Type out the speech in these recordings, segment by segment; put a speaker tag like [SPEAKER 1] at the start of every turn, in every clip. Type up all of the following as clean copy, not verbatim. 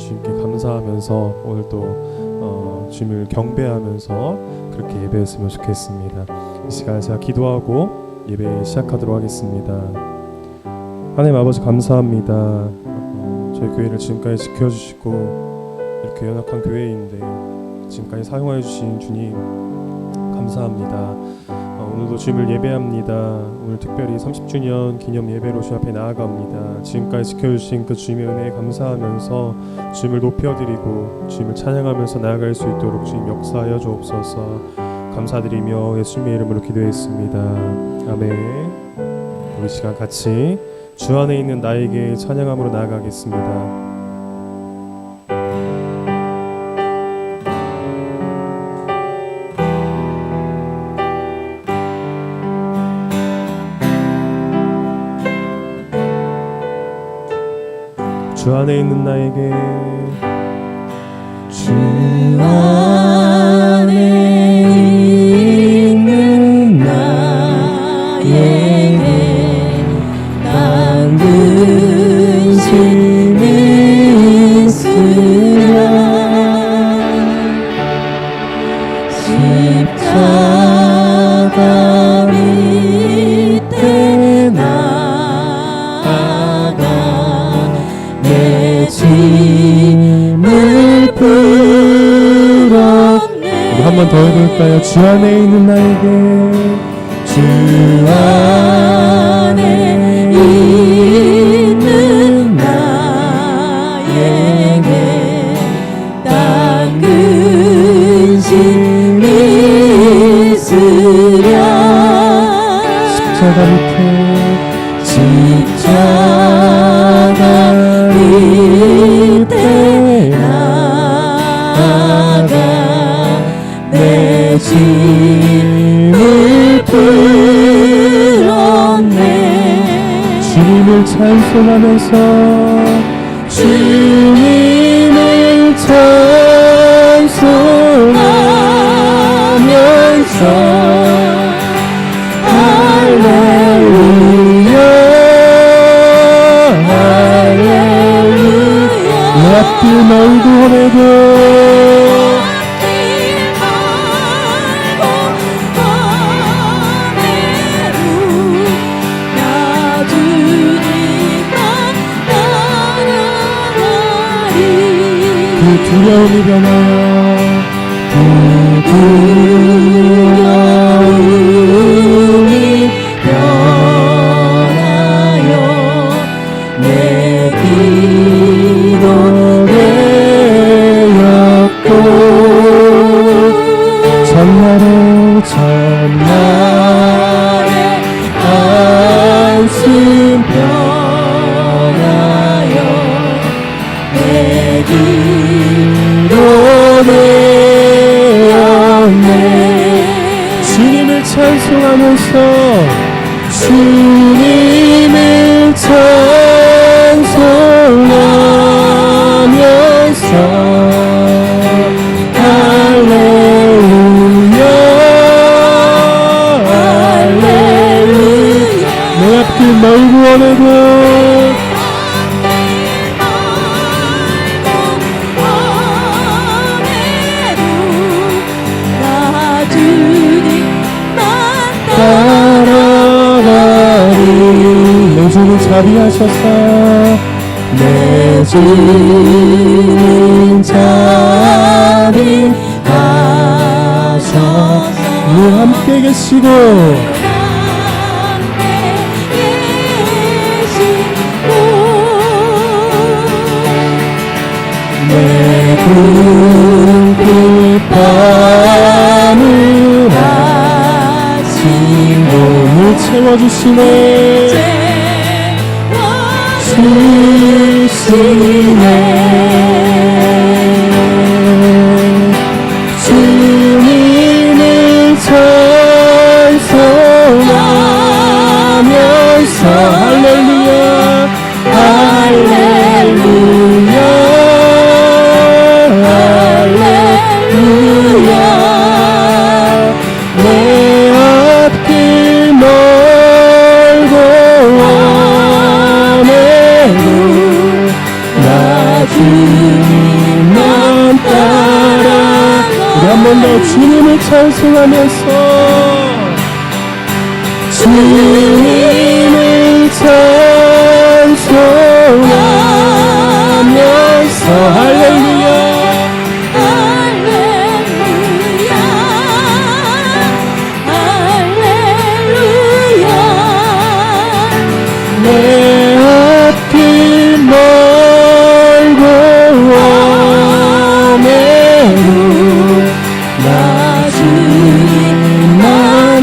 [SPEAKER 1] 주님께 감사하면서 오늘도 주님을 경배하면서 그렇게 예배했으면 좋겠습니다. 이 시간에 제가 기도하고 예배 시작하도록 하겠습니다. 하나님 아버지 감사합니다. 저희 교회를 지금까지 지켜주시고 이렇게 연약한 교회인데 지금까지 사용하여 주신 주님 감사합니다. 오늘도 주님을 예배합니다. 오늘 특별히 30주년 기념 예배로 주 앞에 나아갑니다. 지금까지 지켜주신 그 주님의 은혜에 감사하면서 주님을 높여드리고 주님을 찬양하면서 나아갈 수 있도록 주님 역사하여 주옵소서. 감사드리며 예수님의 이름으로 기도했습니다. 아멘. 우리 시간 같이 주 안에 있는 나에게 찬양함으로 나아가겠습니다. 주 안에 있는 나에게
[SPEAKER 2] 주 안에 있는 나에게 당근심이 있으랴 십자가 밑에 나아가 내 짐을 풀었네.
[SPEAKER 1] 우리 한 번 더 해볼까요? 주 안에 있는 나에게
[SPEAKER 2] 주 안에 있는 나에게 당근심이 있으랴
[SPEAKER 1] 십자가 밑에
[SPEAKER 2] 십자가 밑에 나아가 내 짐을 풀었네.
[SPEAKER 1] 주님을 찬송하면서
[SPEAKER 2] 주님을 찬송하면서 할렐루야 할렐루야
[SPEAKER 1] 내 앞길 멀고 험해도 그 두려움이 변하여
[SPEAKER 2] 두려움이 변하여 내 기도 되었고
[SPEAKER 1] 전날에
[SPEAKER 2] 한숨 변하여 내 기도 되었네.
[SPEAKER 1] 주님을 찬송하면서
[SPEAKER 2] 주님을 찬송하면서 할렐루야 할렐루야
[SPEAKER 1] 내 앞길 멀고 험해도
[SPEAKER 2] 따라가리
[SPEAKER 1] 내 주를 자비하셔서
[SPEAKER 2] 내 주는 자비하셔서
[SPEAKER 1] 늘 함께 계시고
[SPEAKER 2] 내 굶길 밤을 아시고
[SPEAKER 1] 늘 채워주시네
[SPEAKER 2] 주시네 주님을 찬송하면서 할렐루야 할렐루야 할렐루야 내 앞길 멀고 험해도 나 주 주님만 따라.
[SPEAKER 1] 우리 한 번 더 주님을 찬송하면서
[SPEAKER 2] 주님을 찬송하면서 할렐루야
[SPEAKER 3] 할렐루야 할렐루야
[SPEAKER 2] 내 앞길 멀고 오매도 나 주님만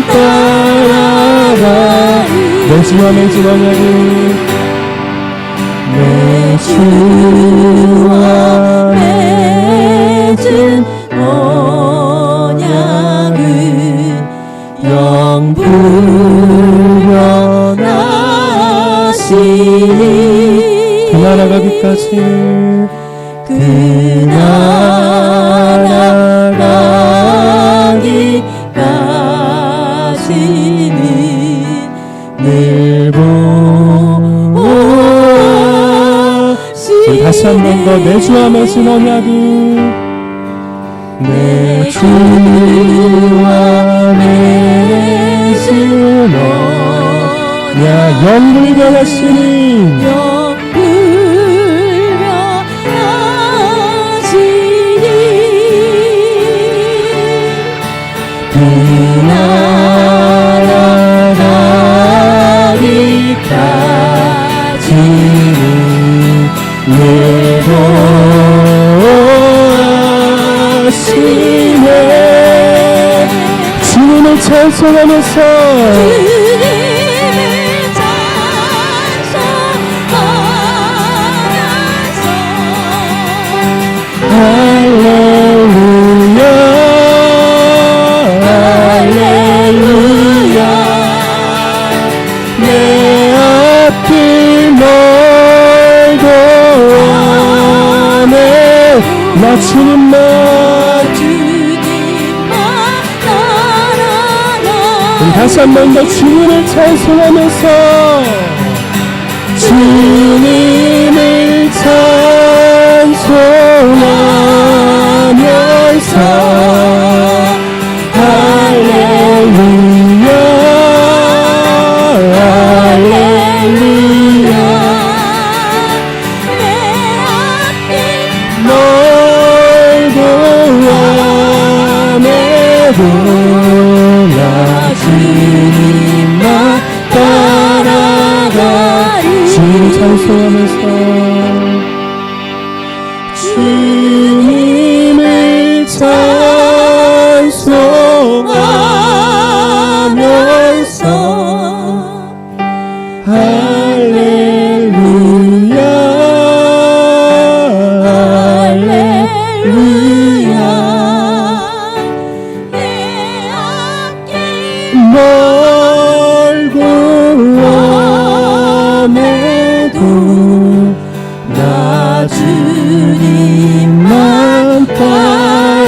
[SPEAKER 2] 따라가리. 내 주와 맺은 언약은 내 주와 맺은 언약은 영불 변하시니 그 나라 가기까지 그 나라 가기까지는 늘 보시네. 다시 한 번 더 내 주와 맺은 언약이 내 주와 맺은 언약 영불 변하시니 그 나라 가기까지는 늘 보시네. 주님을 찬송하면서 할렐루야 할렐루야 내 앞길 멀고 오네 나 주님만 우리 다시 한 번 더 주님을 찬송하면서 주님을 찬송하면서 할렐루야 할렐루야 멀고 오매도 나 주님만 따라가리. 주님을 찬송하면서 주님을 찬송하면서 할렐루야 할렐루야 멀고 오매도 나 주님만 따라가리.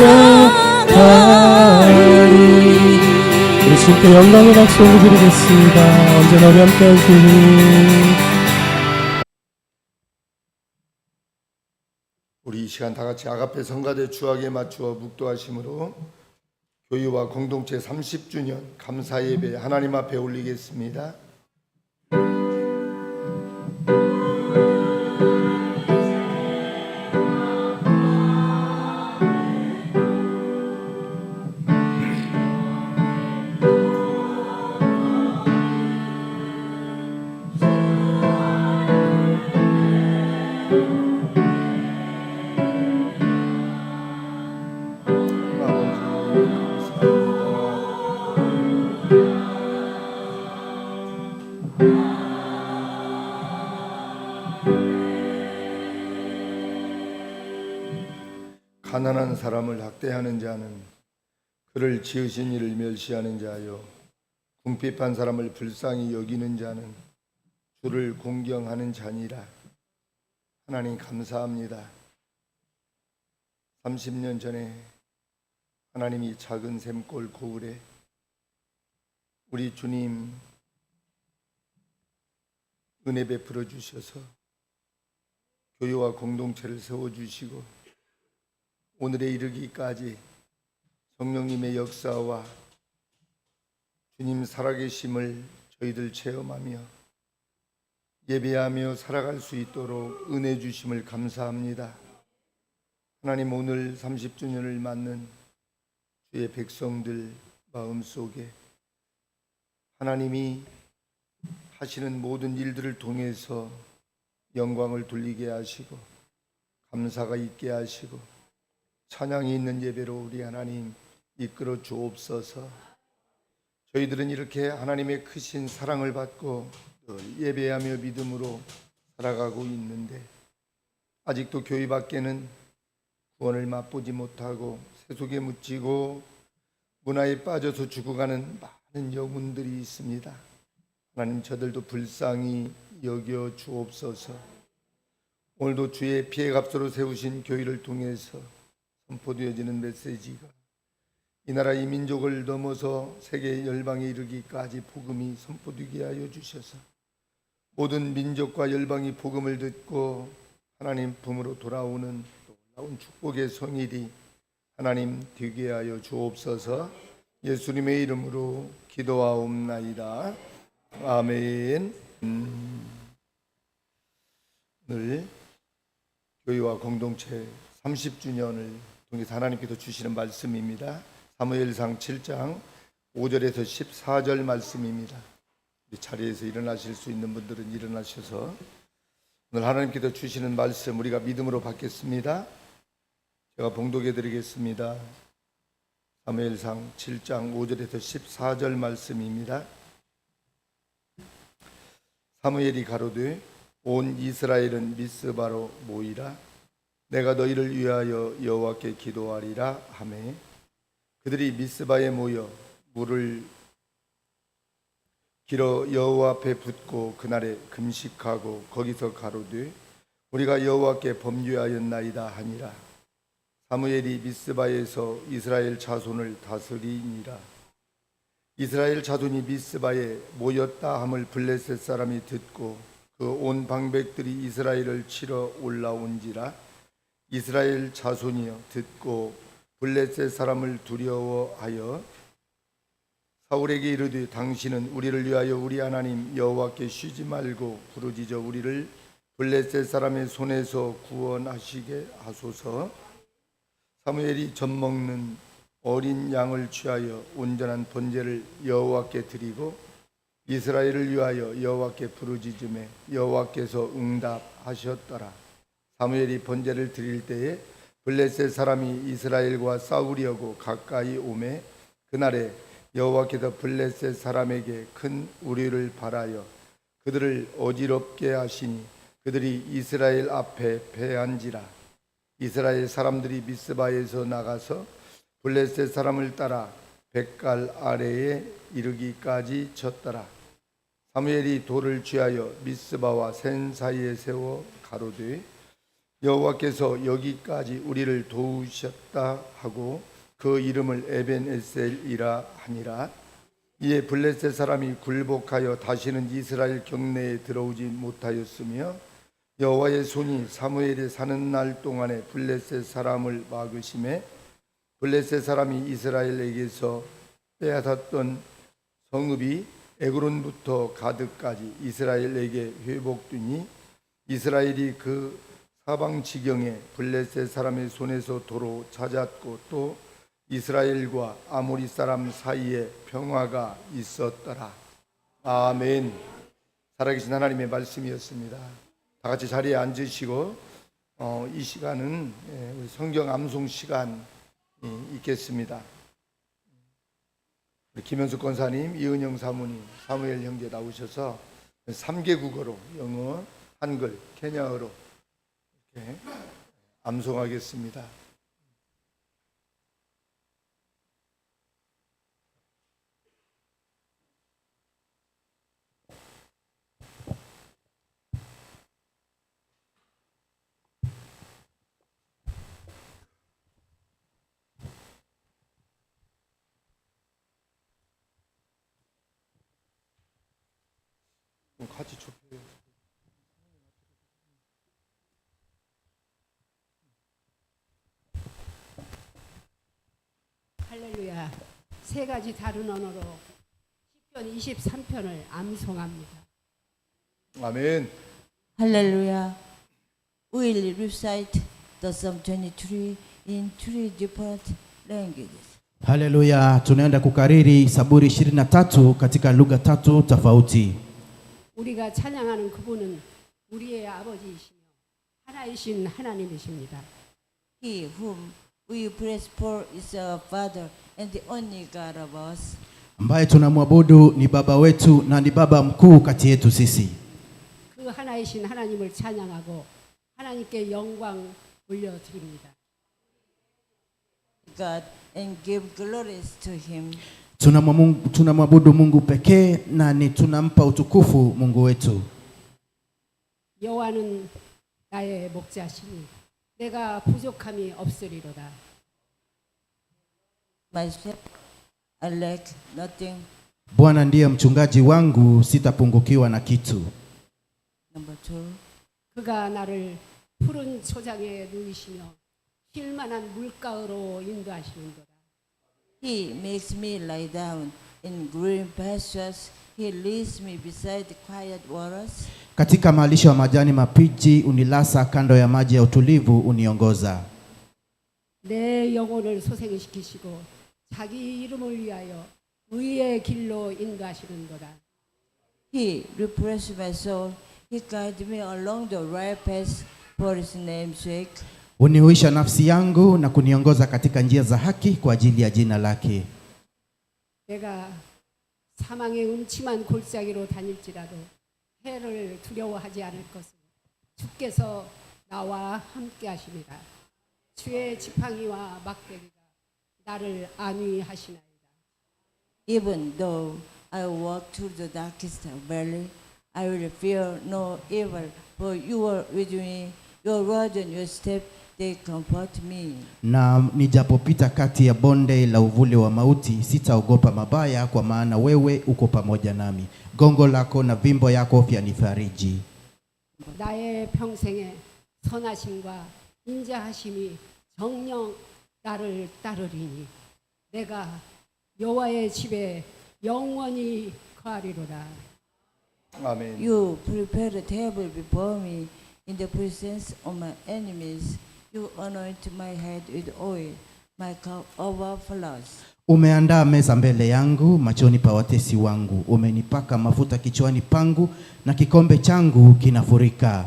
[SPEAKER 2] 우리 주님께 영광의 박수 올려드리겠습니다. 언제나 우리 함께 하시니
[SPEAKER 4] 우리 이 시간 다 같이 아가페 성가대 주학에 맞추어 묵도하심으로 교회와 공동체 30주년 감사 예배 하나님 앞에 올리겠습니다. 가난한 사람을 학대하는 자는 그를 지으신 이를 멸시하는 자요 궁핍한 사람을 불쌍히 여기는 자는 주를 공경하는 자니라. 하나님 감사합니다. 30년 전에 하나님이 작은 샘골 고을에 우리 주님 은혜 베풀어 주셔서 교회와 공동체를 세워주시고 오늘에 이르기까지 성령님의 역사와 주님 살아계심을 저희들 체험하며 예배하며 살아갈 수 있도록 은혜 주심을 감사합니다. 하나님, 오늘 30주년을 맞는 주의 백성들 마음속에 하나님이 하시는 모든 일들을 통해서 영광을 돌리게 하시고 감사가 있게 하시고 찬양이 있는 예배로 우리 하나님 이끌어 주옵소서. 저희들은 이렇게 하나님의 크신 사랑을 받고 예배하며 믿음으로 살아가고 있는데 아직도 교회 밖에는 구원을 맛보지 못하고 세속에 묻히고 문화에 빠져서 죽어가는 많은 영혼들이 있습니다. 하나님, 저들도 불쌍히 여겨 주옵소서. 오늘도 주의 피의 값으로 세우신 교회를 통해서 선포되어지는 메시지가 이 나라 이 민족을 넘어서 세계 열방에 이르기까지 복음이 선포되게 하여 주셔서 모든 민족과 열방이 복음을 듣고 하나님 품으로 돌아오는 놀라운 축복의 성일이 하나님 되게 하여 주옵소서. 예수님의 이름으로 기도하옵나이다. 아멘. 오늘 교회와 공동체 30주년을 통해서 하나님께서 주시는 말씀입니다. 사무엘상 7장 5절에서 14절 말씀입니다. 자리에서 일어나실 수 있는 분들은 일어나셔서 오늘 하나님께서 주시는 말씀 우리가 믿음으로 받겠습니다. 제가 봉독해 드리겠습니다. 사무엘상 7장 5절에서 14절 말씀입니다. 사무엘이 가로되 온 이스라엘은 미스바로 모이라. 내가 너희를 위하여 여호와께 기도하리라 하매 그들이 미스바에 모여 물을 길어 여호와 앞에 붓고 그날에 금식하고 거기서 가로되 우리가 여호와께 범죄하였나이다 하니라. 사무엘이 미스바에서 이스라엘 자손을 다스리니라. 이스라엘 자손이 미스바에 모였다 함을 블레셋 사람이 듣고 그 온 방백들이 이스라엘을 치러 올라온지라. 이스라엘 자손이여 듣고 블레셋 사람을 두려워하여 사울에게 이르되 당신은 우리를 위하여 우리 하나님 여호와께 쉬지 말고 부르짖어 우리를 블레셋 사람의 손에서 구원하시게 하소서. 사무엘이 젖먹는 어린 양을 취하여 온전한 번제를 여호와께 드리고 이스라엘을 위하여 여호와께 부르짖음에 여호와께서 응답하셨더라. 사무엘이 번제를 드릴 때에 블레셋 사람이 이스라엘과 싸우려고 가까이 오매 그날에 여호와께서 블레셋 사람에게 큰 우려를 발하여 그들을 어지럽게 하시니 그들이 이스라엘 앞에 패한지라. 이스라엘 사람들이 미스바에서 나가서 블레셋 사람을 따라 백갈 아래에 이르기까지 쳤더라. 사무엘이 돌을 쥐하여 미스바와 센 사이에 세워 가로되 여호와께서 여기까지 우리를 도우셨다 하고 그 이름을 에벤에셀이라 하니라. 이에 블레셋 사람이 굴복하여 다시는 이스라엘 경내에 들어오지 못하였으며 여호와의 손이 사무엘이 사는 날 동안에 블레셋 사람을 막으심에 블레셋 사람이 이스라엘에게서 빼앗았던 성읍이 에그론부터 가드까지 이스라엘에게 회복되니 이스라엘이 그 사방 지경에 블레셋 사람의 손에서 도로 찾았고 또 이스라엘과 아모리 사람 사이에 평화가 있었더라. 아멘. 살아계신 하나님의 말씀이었습니다. 다 같이 자리에 앉으시고 이 시간은 우리 성경 암송 시간이 있겠습니다. 우리 김현숙 권사님, 이은영 사모님, 사무엘 형제 나오셔서 3개 국어로 영어, 한글, 케냐어로 이렇게 암송하겠습니다. 같이 좁혀요.
[SPEAKER 3] 세 가지 다른 언어로 시편 23편을 암송합니다.
[SPEAKER 4] 아멘.
[SPEAKER 5] Hallelujah. We will recite the Psalm 23 in three different languages.
[SPEAKER 6] Haleluya, tunaenda kukariri Zaburi 23 katika lugha tatu tofauti.
[SPEAKER 3] 우리가 찬양하는 그분은 우리의 아버지이시며 하나이신 하나님이십니다.
[SPEAKER 5] He whom we praise for is our Father and the only God of us.
[SPEAKER 6] Ambaye tunamwabudu ni baba wetu na ni baba mkuu kati yetu sisi.
[SPEAKER 3] 그 하나이신 하나님을 찬양하고 하나님께 영광 올려드립니다.
[SPEAKER 5] God and give glories to him.
[SPEAKER 6] Tunamwabudu Mungu pekee na ni tunampa utukufu Mungu wetu.
[SPEAKER 3] 여호와는 나의 목자시니 내가 부족함이 없으리로다.
[SPEAKER 5] My shepherd, I lack nothing.
[SPEAKER 6] Bwana ndiye mchungaji wangu, sitapungukiwa na kitu.
[SPEAKER 5] Number 2.
[SPEAKER 3] 그가 나를 푸른 초장에 누이시며 쉴만한 물가로 인도하시는도다.
[SPEAKER 5] He makes me lie down in green pastures. He leads me beside quiet waters.
[SPEAKER 6] Katika malisho ya majani mabichi unilasa kando ya maji ya utulivu uniongoza.
[SPEAKER 3] 내 영혼을 소생시키시고 자기 이름을 위하여 의의 길로 인도하시는도다.
[SPEAKER 5] He refreshes my soul. He guides me along the right path for his name's sake.
[SPEAKER 6] Unihuisha nafsi yangu na kuniongoza katika njia za haki kwa ajili ya jina lake.
[SPEAKER 3] 내가 사망의 음침한 골짜기로 다닐지라도 해를 두려워하지 않을 것은 주께서 나와 함께 하십니다. 주의 지팡이와 막대기가 나를 안위하시나이다.
[SPEAKER 5] Even though I walk through the darkest valley, I will fear no evil, for you are with me. Your rod and your staff, they comfort me.
[SPEAKER 6] Na nijapopita kati ya bonde la uvuli wa mauti, sitaogopa mabaya, kwa maana wewe uko pamoja nami. Gongo lako na vimbo yako vyanifariji.
[SPEAKER 3] 나의 평생에 선하심과 인자하심이 정녕 나를 따르리니 내가 여호와의 집에 영원히 거하리로다.
[SPEAKER 4] 아멘.
[SPEAKER 5] You prepare a table before me in the presence of my enemies. You anoint my head with oil. My cup overflows.
[SPEAKER 6] Umeandaa meza mbele yangu machoni pa watesi wangu. Umenipaka mafuta kichwani pangu na kikombe changu kinafurika.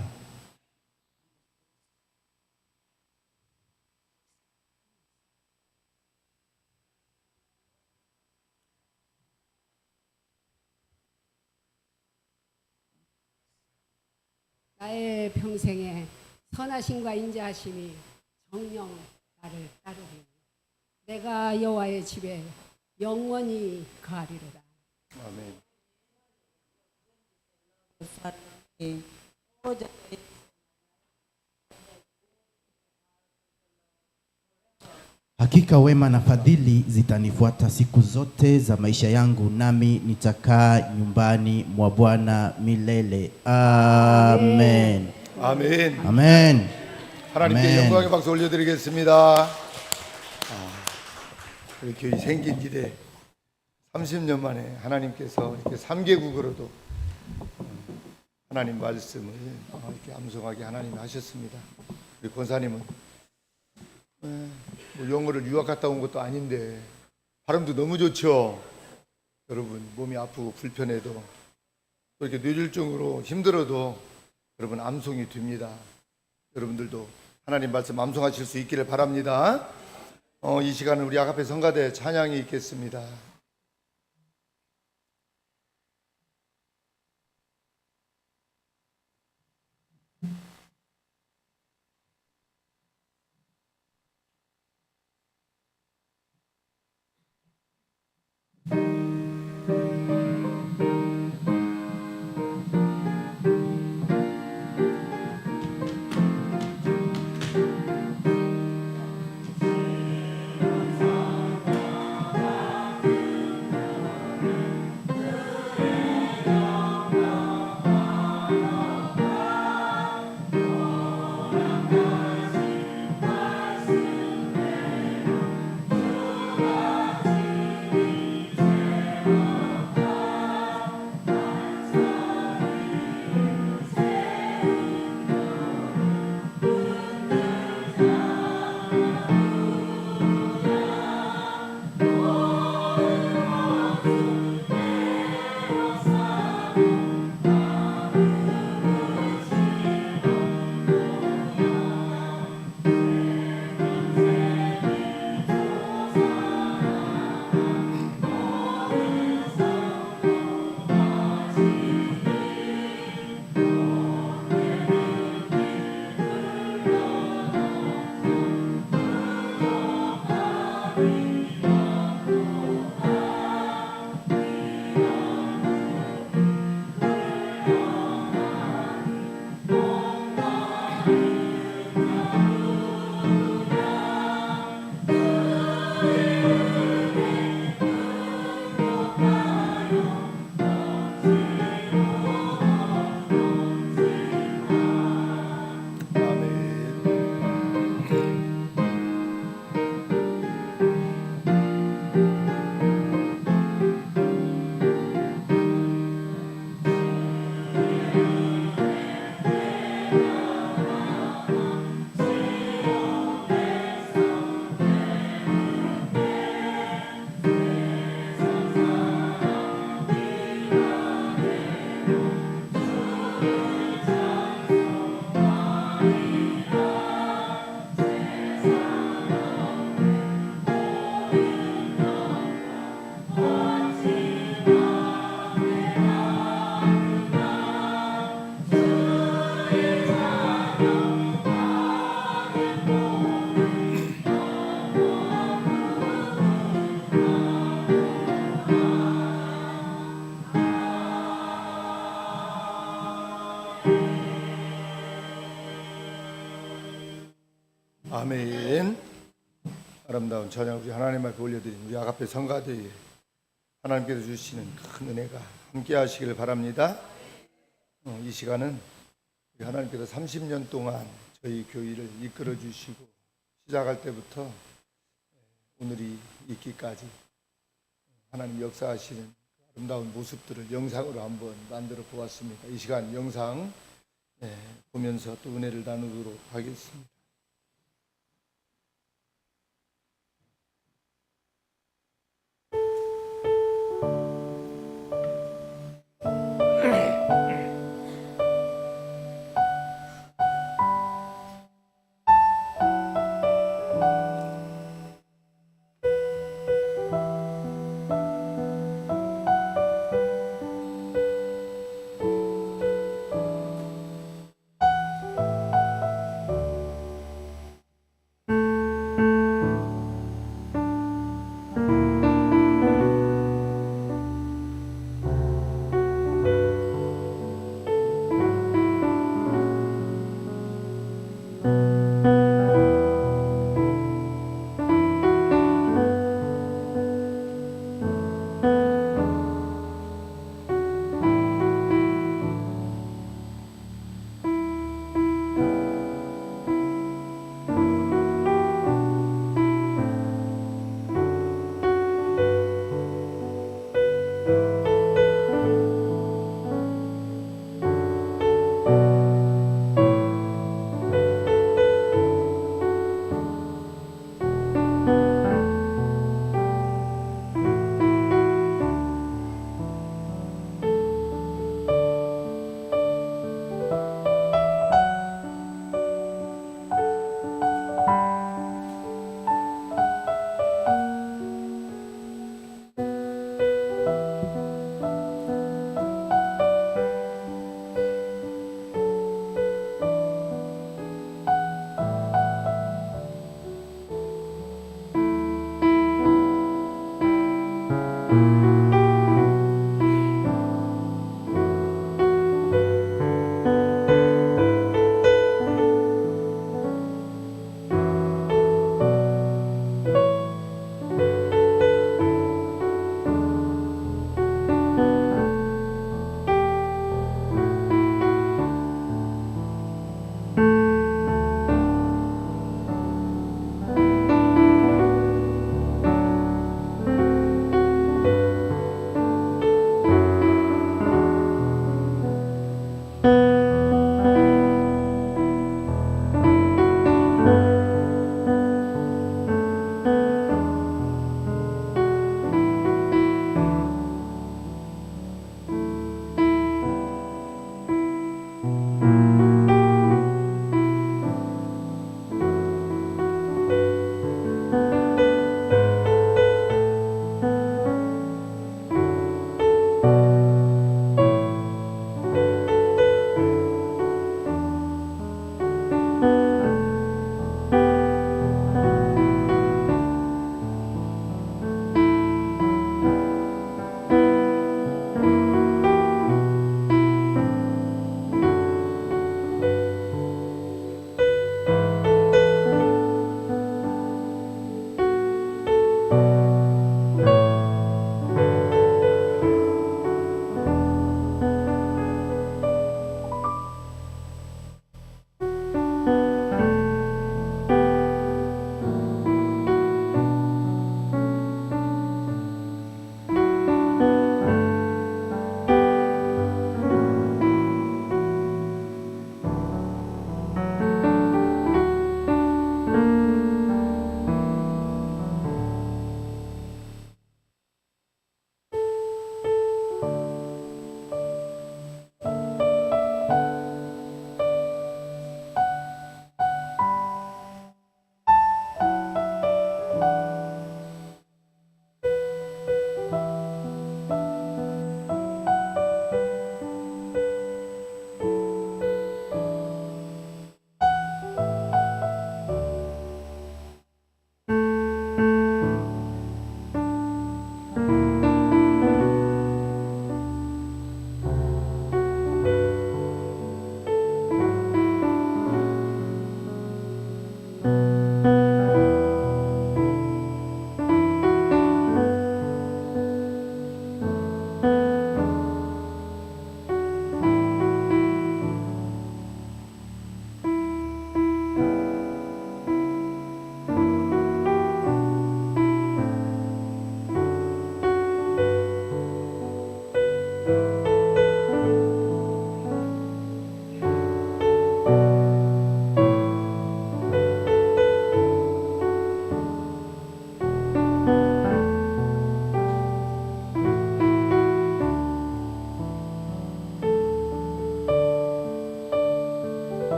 [SPEAKER 3] 나의 평생에 선하심과 인자하심이 정녕 나를 따르리니 내가 여호와의 집에 영원히 거하리로다.
[SPEAKER 4] 아멘.
[SPEAKER 5] Follow me all the days.
[SPEAKER 6] Hakika wema na fadhili zitanifuata siku zote za maisha yangu, nami nitakaa nyumbani mwa Bwana milele. Amen.
[SPEAKER 4] 아멘.
[SPEAKER 6] Amen.
[SPEAKER 4] 하나님께
[SPEAKER 6] 아멘.
[SPEAKER 4] 영광의 박수 올려드리겠습니다. 우리 교회 생긴 지대 30년 만에 하나님께서 이렇게 3개국으로도 하나님 말씀을 이렇게 암송하게 하나님이 하셨습니다. 우리 권사님은 뭐 영어를 유학 갔다 온 것도 아닌데 발음도 너무 좋죠. 여러분 몸이 아프고 불편해도 또 이렇게 뇌졸중으로 힘들어도 여러분 암송이 됩니다. 여러분들도 하나님 말씀 암송하실 수 있기를 바랍니다. 이 시간은 우리 아가페 성가대 찬양이 있겠습니다. 아멘. 아름다운 찬양 우리 하나님 앞에 올려드린 우리 아가페 성가대에 하나님께서 주시는 큰 은혜가 함께 하시기를 바랍니다. 이 시간은 우리 하나님께서 30년 동안 저희 교회를 이끌어 주시고 시작할 때부터 오늘이 있기까지 하나님 역사하시는 아름다운 모습들을 영상으로 한번 만들어 보았습니다. 이 시간 영상 보면서 또 은혜를 나누도록 하겠습니다.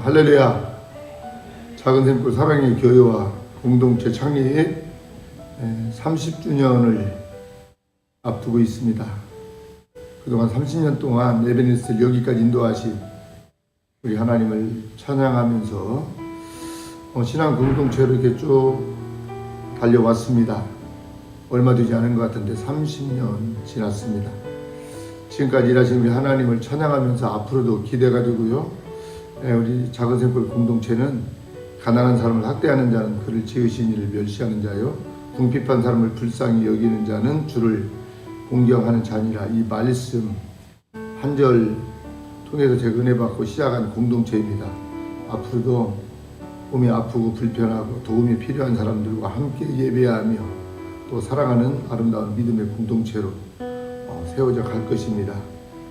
[SPEAKER 4] 할렐루야. 작은 샘골 사랑의 교회와 공동체 창립 30주년을 앞두고 있습니다. 그동안 30년 동안 에베네스트를 여기까지 인도하신 우리 하나님을 찬양하면서 신앙 공동체로 이렇게 쭉 달려왔습니다. 얼마 되지 않은 것 같은데 30년 지났습니다. 지금까지 일하신 우리 하나님을 찬양하면서 앞으로도 기대가 되고요. 우리 작은 샘골 공동체는 가난한 사람을 학대하는 자는 그를 지으신 이를 멸시하는 자요, 궁핍한 사람을 불쌍히 여기는 자는 주를 공경하는 자니라. 이 말씀 한 절 통해서 제가 은혜 받고 시작한 공동체입니다. 앞으로도 몸이 아프고 불편하고 도움이 필요한 사람들과 함께 예배하며 또 사랑하는 아름다운 믿음의 공동체로 세워져 갈 것입니다.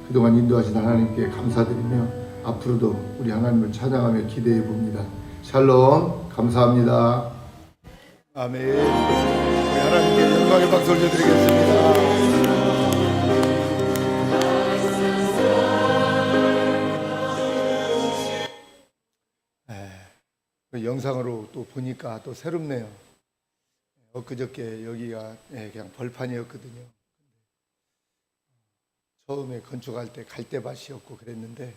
[SPEAKER 4] 그동안 인도하신 하나님께 감사드리며 앞으로도 우리 하나님을 찬양하며 기대해 봅니다. 샬롬, 감사합니다. 아멘. 우리 하나님께 영광의 박수 올려드리겠습니다. 영상으로 또 보니까 또 새롭네요. 엊그저께 여기가 그냥 벌판이었거든요. 처음에 건축할 때 갈대밭이었고 그랬는데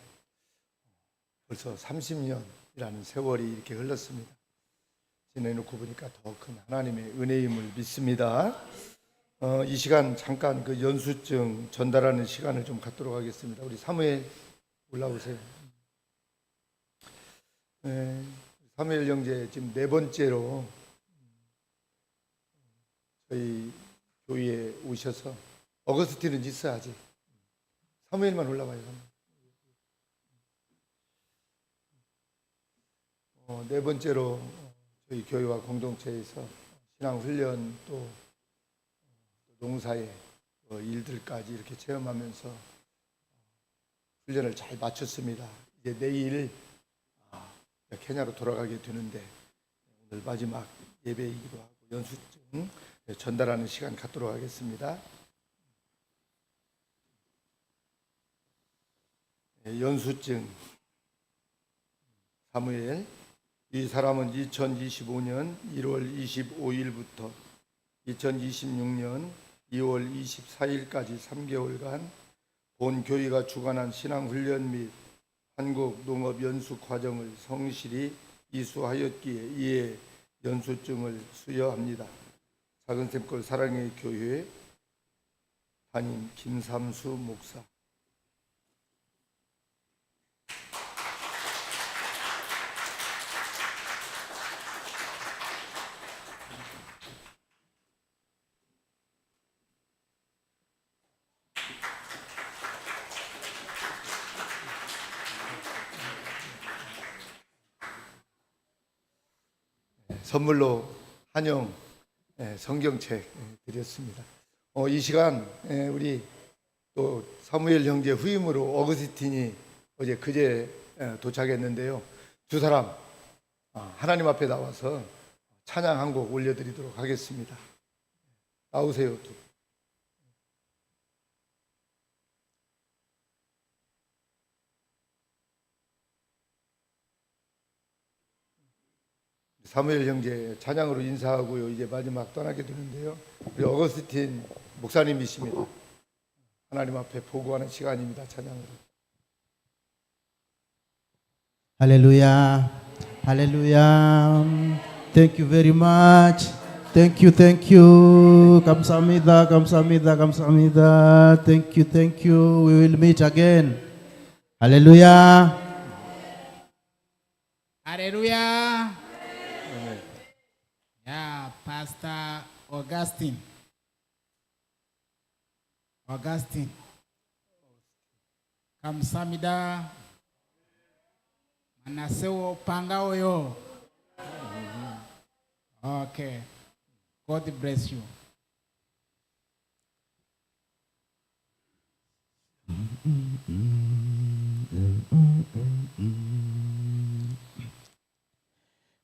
[SPEAKER 4] 벌써 30년이라는 세월이 이렇게 흘렀습니다. 지내놓고 보니까 더 큰 하나님의 은혜임을 믿습니다. 이 시간 잠깐 그 연수증 전달하는 시간을 좀 갖도록 하겠습니다. 우리 사무엘 올라오세요. 사무엘 형제 지금 4번째로 저희 교회에 오셔서, 어거스틴은 있어야지. 사무엘만 올라와요. 4번째로 저희 교회와 공동체에서 신앙훈련 또 농사의 일들까지 이렇게 체험하면서 훈련을 잘 마쳤습니다. 이제 내일 케냐로 돌아가게 되는데 오늘 마지막 예배이기도 하고 연수증 전달하는 시간 갖도록 하겠습니다. 연수증 사무엘. 이 사람은 2025년 1월 25일부터 2026년 2월 24일까지 3개월간 본 교회가 주관한 신앙훈련 및 한국 농업 연수 과정을 성실히 이수하였기에 이에 연수증을 수여합니다. 작은 샘골 사랑의 교회 담임 김삼수 목사. 선물로 한영 성경책 드렸습니다. 이 시간 우리 또 사무엘 형제 후임으로 어거스틴이 그제 도착했는데요. 두 사람 하나님 앞에 나와서 찬양 한 곡 올려드리도록 하겠습니다. 나오세요. 사무엘 형제 찬양으로 인사하고요. 이제 마지막 떠나게 되는데요. 우리 어거스틴 목사님이십니다. 하나님 앞에 보고하는 시간입니다. 찬양으로.
[SPEAKER 6] 할렐루야. 할렐루야. Thank you very much. Thank you, thank you. 감사합니다, 감사합니다, 감사합니다. Thank you, thank you. We will meet again. 할렐루야.
[SPEAKER 7] Hallelujah. Yeah, Pastor Augustine. 감사합니다. 만나세요. 반가워요. Okay. God bless you.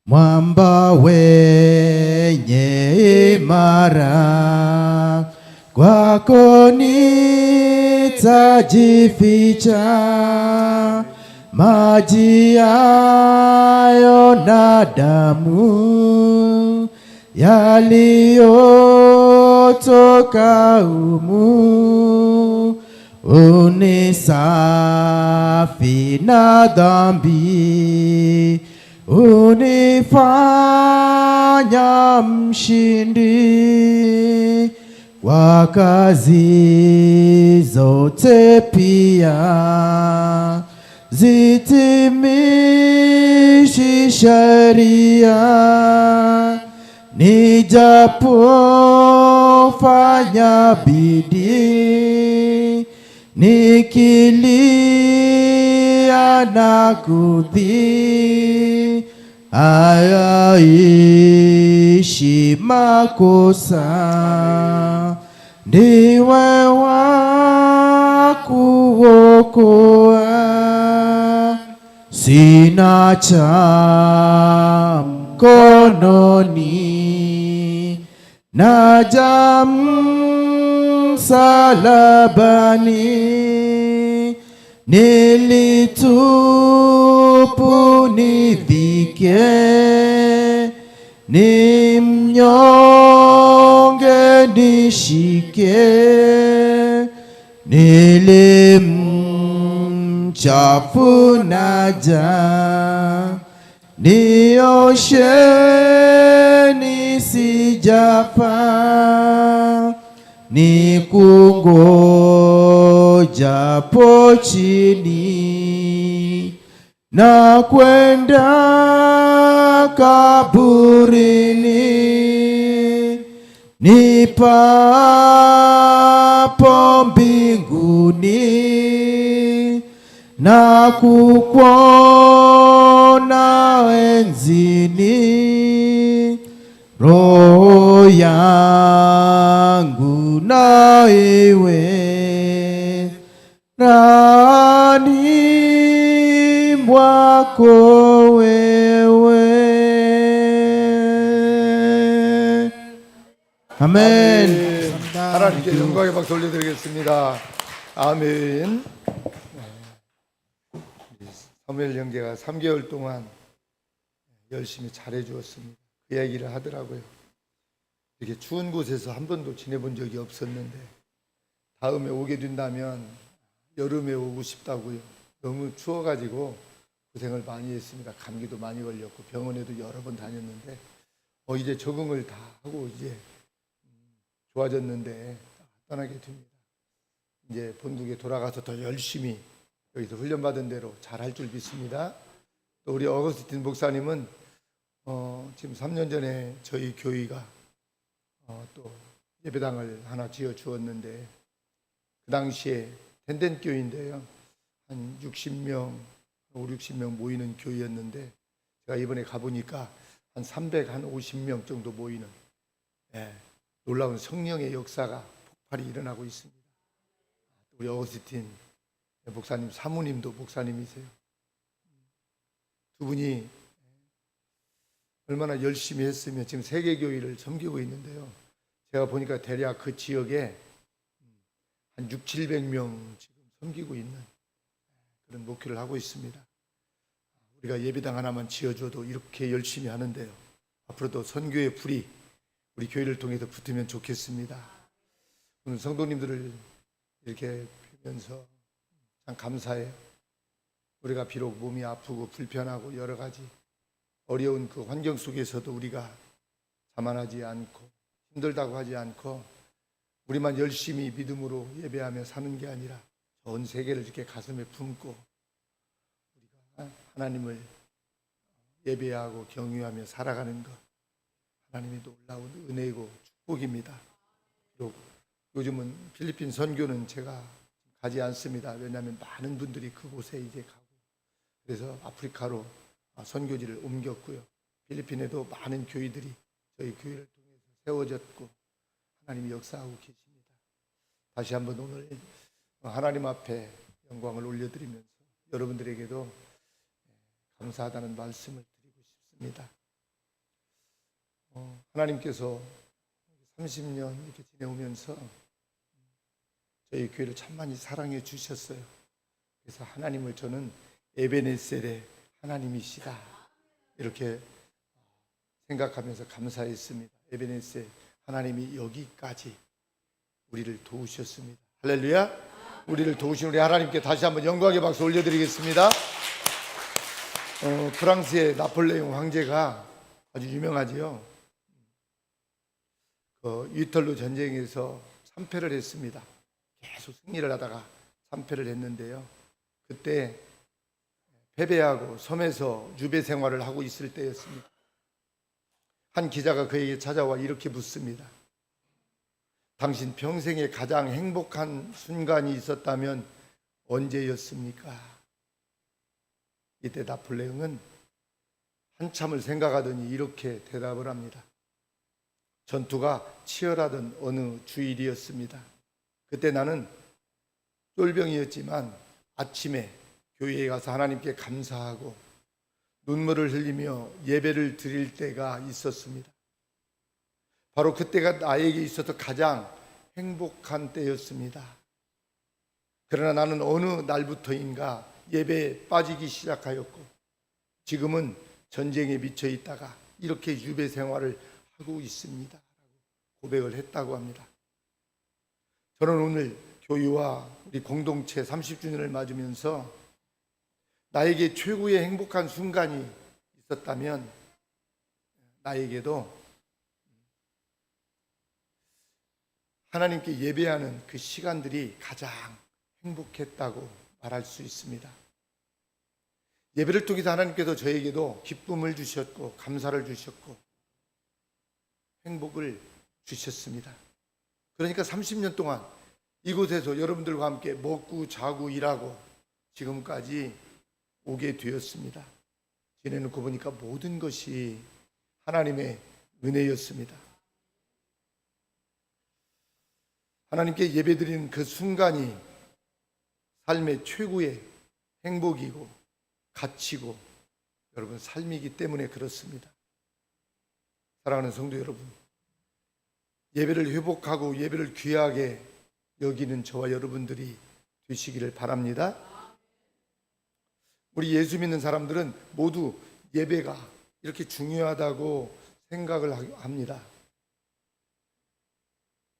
[SPEAKER 6] Mwamba wenye imara, kwako nitajificha, 맞이하여 나다무 yaliyotoka humu unisafi na dhambi, unifanya mshindi kwa kazi zote pia zitimishi sheria, nijapofanya bidii nikilia na kudhi ayaishi makosa, ndiwe wa kuokoa, sina cha mkononi, naja msalabani, nilitupu nivike, ni mnyonge nishike, nilimchafu naja, nioshe nisijafa, nikungojapo chini na kwenda kaburini, nipapo mbinguni na kukuona enzini, roho yangu na iwe rani mwako wewe. 아멘.
[SPEAKER 4] 하나님께 영광의 박수 올려드리겠습니다. 아멘. 사무엘 형제가 3개월 동안 열심히 잘해주었습니다. 그 얘기를 하더라고요. 이렇게 추운 곳에서 한 번도 지내본 적이 없었는데 다음에 오게 된다면 여름에 오고 싶다고요. 너무 추워가지고 고생을 많이 했습니다. 감기도 많이 걸렸고 병원에도 여러 번 다녔는데 이제 적응을 다 하고 이제 좋아졌는데 떠나게 됩니다. 이제 본국에 돌아가서 더 열심히 여기서 훈련받은 대로 잘할 줄 믿습니다. 또 우리 어거스틴 목사님은 지금 3년 전에 저희 교회가 또 예배당을 하나 지어 주었는데 그 당시에 덴덴 교회인데요. 한 60명, 50명 모이는 교회였는데 제가 이번에 가보니까 한 350명 정도 모이는 놀라운 성령의 역사가 폭발이 일어나고 있습니다. 우리 어거스틴 목사님 사모님도 목사님이세요. 두 분이 얼마나 열심히 했으면 지금 세계교회를 섬기고 있는데요. 제가 보니까 대략 그 지역에 한 600~700명 지금 섬기고 있는 그런 목회를 하고 있습니다. 우리가 예배당 하나만 지어줘도 이렇게 열심히 하는데요. 앞으로도 선교의 불이 우리 교회를 통해서 붙으면 좋겠습니다. 오늘 성도님들을 이렇게 보면서 참 감사해요. 우리가 비록 몸이 아프고 불편하고 여러 가지 어려운 그 환경 속에서도 우리가 자만하지 않고 힘들다고 하지 않고 우리만 열심히 믿음으로 예배하며 사는 게 아니라 전 세계를 이렇게 가슴에 품고 우리가 하나님을 예배하고 경유하며 살아가는 것, 하나님의 놀라운 은혜이고 축복입니다. 비록 요즘은 필리핀 선교는 제가 가지 않습니다. 왜냐하면 많은 분들이 그곳에 이제 가고 그래서 아프리카로 선교지를 옮겼고요. 필리핀에도 많은 교회들이 저희 교회를 통해서 세워졌고 하나님이 역사하고 계십니다. 다시 한번 오늘 하나님 앞에 영광을 올려드리면서 여러분들에게도 감사하다는 말씀을 드리고 싶습니다. 하나님께서 30년 이렇게 지내오면서 저희 교회를 참 많이 사랑해 주셨어요. 그래서 하나님을 저는 에베네셀의 하나님이시다, 이렇게 생각하면서 감사했습니다. 에베네셀, 하나님이 여기까지 우리를 도우셨습니다. 할렐루야. 우리를 도우신 우리 하나님께 다시 한번 영광의 박수 올려드리겠습니다. 프랑스의 나폴레옹 황제가 아주 유명하지요. 위털로 전쟁에서 참패를 했습니다. 계속 승리를 하다가 참패를 했는데요. 그때 패배하고 섬에서 유배 생활을 하고 있을 때였습니다. 한 기자가 그에게 찾아와 이렇게 묻습니다. 당신 평생에 가장 행복한 순간이 있었다면 언제였습니까? 이때 나폴레옹은 한참을 생각하더니 이렇게 대답을 합니다. 전투가 치열하던 어느 주일이었습니다. 그때 나는 쫄병이었지만 아침에 교회에 가서 하나님께 감사하고 눈물을 흘리며 예배를 드릴 때가 있었습니다. 바로 그때가 나에게 있어서 가장 행복한 때였습니다. 그러나 나는 어느 날부터인가 예배에 빠지기 시작하였고 지금은 전쟁에 미쳐 있다가 이렇게 유배 생활을 하고 있습니다. 고백을 했다고 합니다. 저는 오늘 교회와 우리 공동체 30주년을 맞으면서 나에게 최고의 행복한 순간이 있었다면 나에게도 하나님께 예배하는 그 시간들이 가장 행복했다고 말할 수 있습니다. 예배를 통해서 하나님께서 저에게도 기쁨을 주셨고 감사를 주셨고 행복을 주셨습니다. 그러니까 30년 동안 이곳에서 여러분들과 함께 먹고 자고 일하고 지금까지 오게 되었습니다. 지내놓고 보니까 모든 것이 하나님의 은혜였습니다. 하나님께 예배드리는 그 순간이 삶의 최고의 행복이고 가치고 여러분 삶이기 때문에 그렇습니다. 사랑하는 성도 여러분, 예배를 회복하고 예배를 귀하게 여기는 저와 여러분들이 되시기를 바랍니다. 우리 예수 믿는 사람들은 모두 예배가 이렇게 중요하다고 생각을 합니다.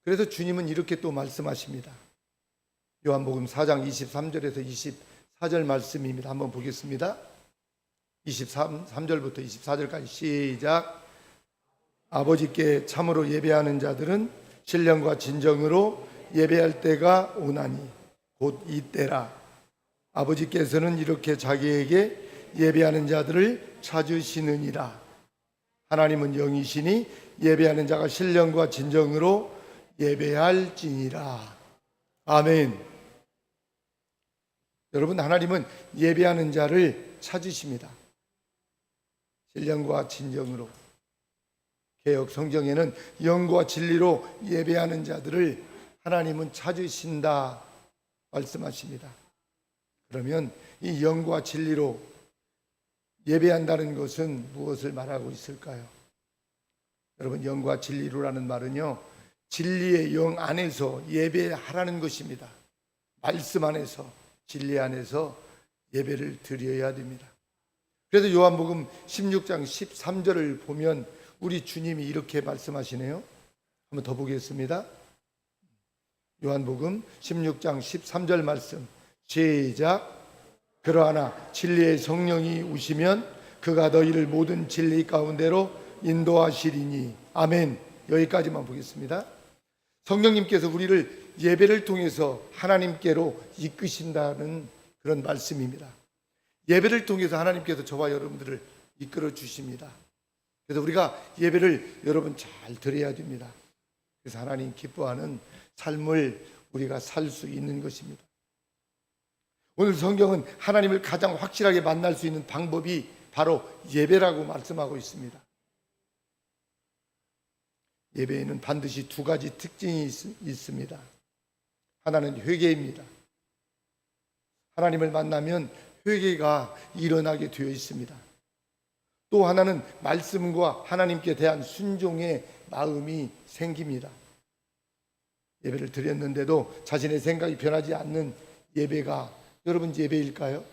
[SPEAKER 4] 그래서 주님은 이렇게 또 말씀하십니다. 요한복음 4장 23절에서 24절 말씀입니다. 한번 보겠습니다. 23절부터 24절까지 시작. 아버지께 참으로 예배하는 자들은 신령과 진정으로 예배할 때가 오나니 곧 이때라. 아버지께서는 이렇게 자기에게 예배하는 자들을 찾으시느니라. 하나님은 영이시니 예배하는 자가 신령과 진정으로 예배할지니라. 아멘. 여러분, 하나님은 예배하는 자를 찾으십니다. 신령과 진정으로. 개역 성경에는 영과 진리로 예배하는 자들을 하나님은 찾으신다 말씀하십니다. 그러면 이 영과 진리로 예배한다는 것은 무엇을 말하고 있을까요? 여러분, 영과 진리로라는 말은요, 진리의 영 안에서 예배하라는 것입니다. 말씀 안에서, 진리 안에서 예배를 드려야 됩니다. 그래서 요한복음 16장 13절을 보면 우리 주님이 이렇게 말씀하시네요. 한번 더 보겠습니다. 요한복음 16장 13절 말씀 시작. 그러하나 진리의 성령이 오시면 그가 너희를 모든 진리 가운데로 인도하시리니. 아멘. 여기까지만 보겠습니다. 성령님께서 우리를 예배를 통해서 하나님께로 이끄신다는 그런 말씀입니다. 예배를 통해서 하나님께서 저와 여러분들을 이끌어 주십니다. 그래서 우리가 예배를 여러분 잘 드려야 됩니다. 그래서 하나님 기뻐하는 삶을 우리가 살 수 있는 것입니다. 오늘 성경은 하나님을 가장 확실하게 만날 수 있는 방법이 바로 예배라고 말씀하고 있습니다. 예배에는 반드시 두 가지 특징이 있습니다. 하나는 회개입니다. 하나님을 만나면 회개가 일어나게 되어 있습니다. 또 하나는 말씀과 하나님께 대한 순종의 마음이 생깁니다. 예배를 드렸는데도 자신의 생각이 변하지 않는 예배가 여러분 예배일까요?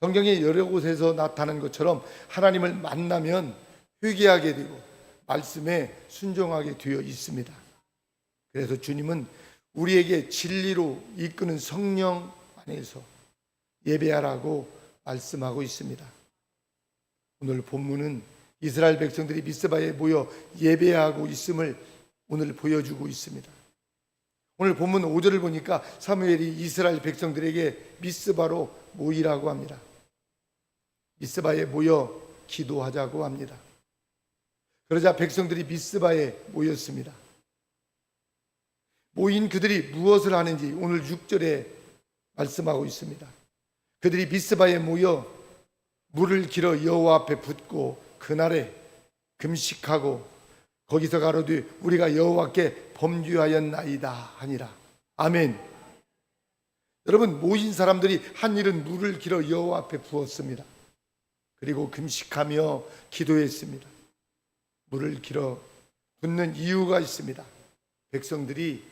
[SPEAKER 4] 성경의 여러 곳에서 나타난 것처럼 하나님을 만나면 회개하게 되고 말씀에 순종하게 되어 있습니다. 그래서 주님은 우리에게 진리로 이끄는 성령 안에서 예배하라고 말씀하고 있습니다. 오늘 본문은 이스라엘 백성들이 미스바에 모여 예배하고 있음을 오늘 보여주고 있습니다. 오늘 본문 5절을 보니까 사무엘이 이스라엘 백성들에게 미스바로 모이라고 합니다. 미스바에 모여 기도하자고 합니다. 그러자 백성들이 미스바에 모였습니다. 모인 그들이 무엇을 하는지 오늘 6절에 말씀하고 있습니다. 그들이 미스바에 모여 물을 길어 여호와 앞에 붓고 그날에 금식하고 거기서 가로되 우리가 여호와께 범죄하였나이다 하니라. 아멘. 여러분, 모인 사람들이 한 일은 물을 길어 여호와 앞에 부었습니다. 그리고 금식하며 기도했습니다. 물을 길어 붓는 이유가 있습니다. 백성들이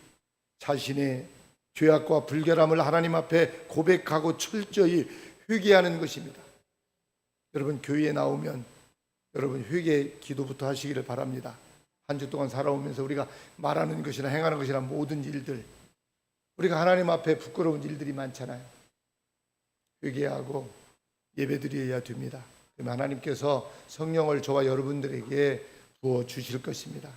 [SPEAKER 4] 자신의 죄악과 불결함을 하나님 앞에 고백하고 철저히 회개하는 것입니다. 여러분, 교회에 나오면 여러분 회개 기도부터 하시기를 바랍니다. 한 주 동안 살아오면서 우리가 말하는 것이나 행하는 것이나 모든 일들, 우리가 하나님 앞에 부끄러운 일들이 많잖아요. 회개하고 예배드려야 됩니다. 그러면 하나님께서 성령을 저와 여러분들에게 부어 주실 것입니다.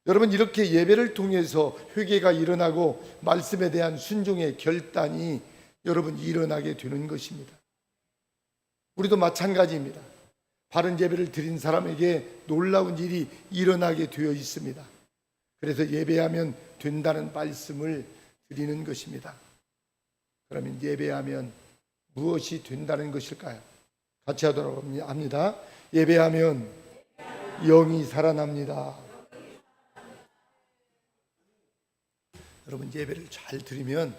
[SPEAKER 4] 여러분, 이렇게 예배를 통해서 회개가 일어나고 말씀에 대한 순종의 결단이 여러분 일어나게 되는 것입니다. 우리도 마찬가지입니다. 바른 예배를 드린 사람에게 놀라운 일이 일어나게 되어 있습니다. 그래서 예배하면 된다는 말씀을 드리는 것입니다. 그러면 예배하면 무엇이 된다는 것일까요? 같이 하도록 합니다. 예배하면 영이 살아납니다. 여러분, 예배를 잘 드리면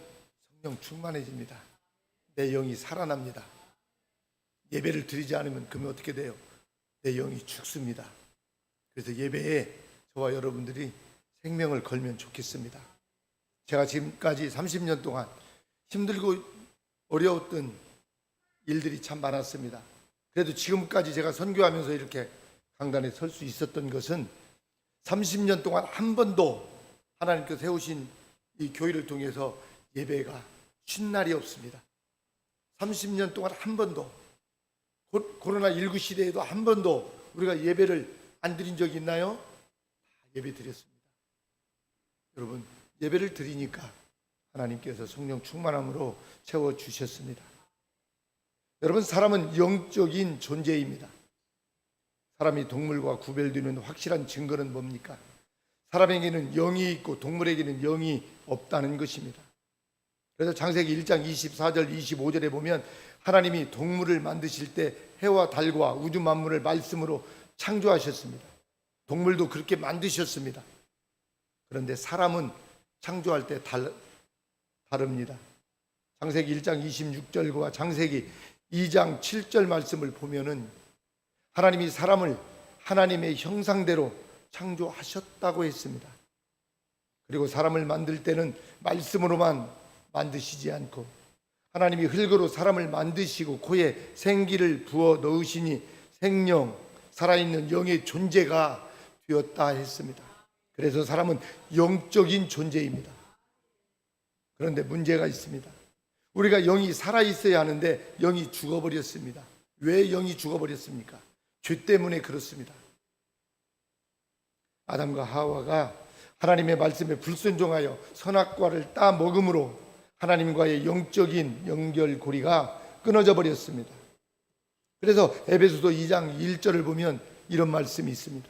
[SPEAKER 4] 성령 충만해집니다. 내 영이 살아납니다. 예배를 드리지 않으면 그러면 어떻게 돼요? 내 영이 죽습니다. 그래서 예배에 저와 여러분들이 생명을 걸면 좋겠습니다. 제가 지금까지 30년 동안 힘들고 어려웠던 일들이 참 많았습니다. 그래도 지금까지 제가 선교하면서 이렇게 강단에 설 수 있었던 것은 30년 동안 한 번도 하나님께서 세우신 이 교회를 통해서 예배가 쉰 날이 없습니다. 30년 동안 한 번도, 코로나19 시대에도 한 번도 우리가 예배를 안 드린 적이 있나요? 예배 드렸습니다. 여러분, 예배를 드리니까 하나님께서 성령 충만함으로 채워주셨습니다. 여러분, 사람은 영적인 존재입니다. 사람이 동물과 구별되는 확실한 증거는 뭡니까? 사람에게는 영이 있고 동물에게는 영이 없다는 것입니다. 그래서 창세기 1장 24절 25절에 보면 하나님이 동물을 만드실 때 해와 달과 우주 만물을 말씀으로 창조하셨습니다. 동물도 그렇게 만드셨습니다. 그런데 사람은 창조할 때 다릅니다. 창세기 1장 26절과 창세기 2장 7절 말씀을 보면은 하나님이 사람을 하나님의 형상대로 창조하셨다고 했습니다. 그리고 사람을 만들 때는 말씀으로만 만드시지 않고 하나님이 흙으로 사람을 만드시고 코에 생기를 부어 넣으시니 생명, 살아있는 영의 존재가 되었다 했습니다. 그래서 사람은 영적인 존재입니다. 그런데 문제가 있습니다. 우리가 영이 살아있어야 하는데 영이 죽어버렸습니다. 왜 영이 죽어버렸습니까? 죄 때문에 그렇습니다. 아담과 하와가 하나님의 말씀에 불순종하여 선악과를 따 먹음으로 하나님과의 영적인 연결고리가 끊어져 버렸습니다. 그래서 에베소서 2장 1절을 보면 이런 말씀이 있습니다.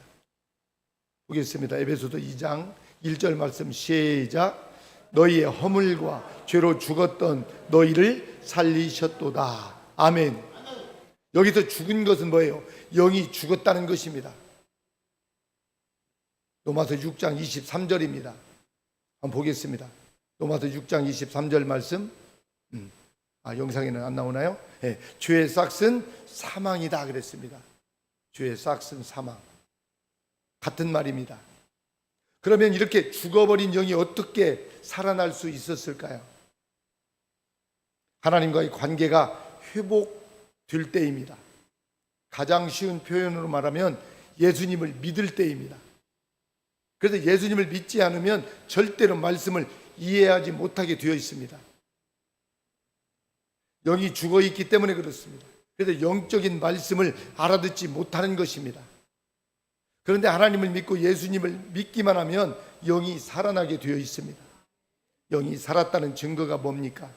[SPEAKER 4] 보겠습니다. 에베소서 2장 1절 말씀 시작. 너희의 허물과 죄로 죽었던 너희를 살리셨도다. 아멘. 여기서 죽은 것은 뭐예요? 영이 죽었다는 것입니다. 로마서 6장 23절입니다. 한번 보겠습니다. 로마서 6장 23절 말씀. 영상에는 안 나오나요? 네. 죄의 싹은 사망이다 그랬습니다. 죄의 싹은 사망. 같은 말입니다. 그러면 이렇게 죽어버린 영이 어떻게 살아날 수 있었을까요? 하나님과의 관계가 회복될 때입니다. 가장 쉬운 표현으로 말하면 예수님을 믿을 때입니다. 그래서 예수님을 믿지 않으면 절대로 말씀을 이해하지 못하게 되어 있습니다. 영이 죽어 있기 때문에 그렇습니다. 그래서 영적인 말씀을 알아듣지 못하는 것입니다. 그런데 하나님을 믿고 예수님을 믿기만 하면 영이 살아나게 되어 있습니다. 영이 살았다는 증거가 뭡니까?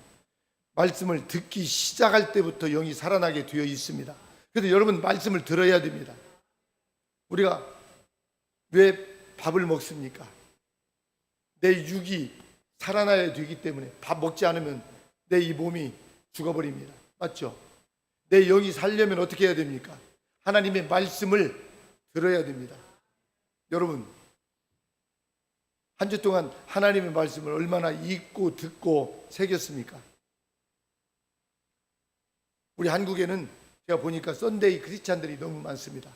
[SPEAKER 4] 말씀을 듣기 시작할 때부터 영이 살아나게 되어 있습니다. 그래서 여러분 말씀을 들어야 됩니다. 우리가 왜 밥을 먹습니까? 내 육이 살아나야 되기 때문에. 밥 먹지 않으면 내 이 몸이 죽어버립니다. 맞죠? 내 영이 살려면 어떻게 해야 됩니까? 하나님의 말씀을 들어야 됩니다. 여러분, 한 주 동안 하나님의 말씀을 얼마나 읽고 듣고 새겼습니까? 우리 한국에는 제가 보니까 썬데이 크리스찬들이 너무 많습니다.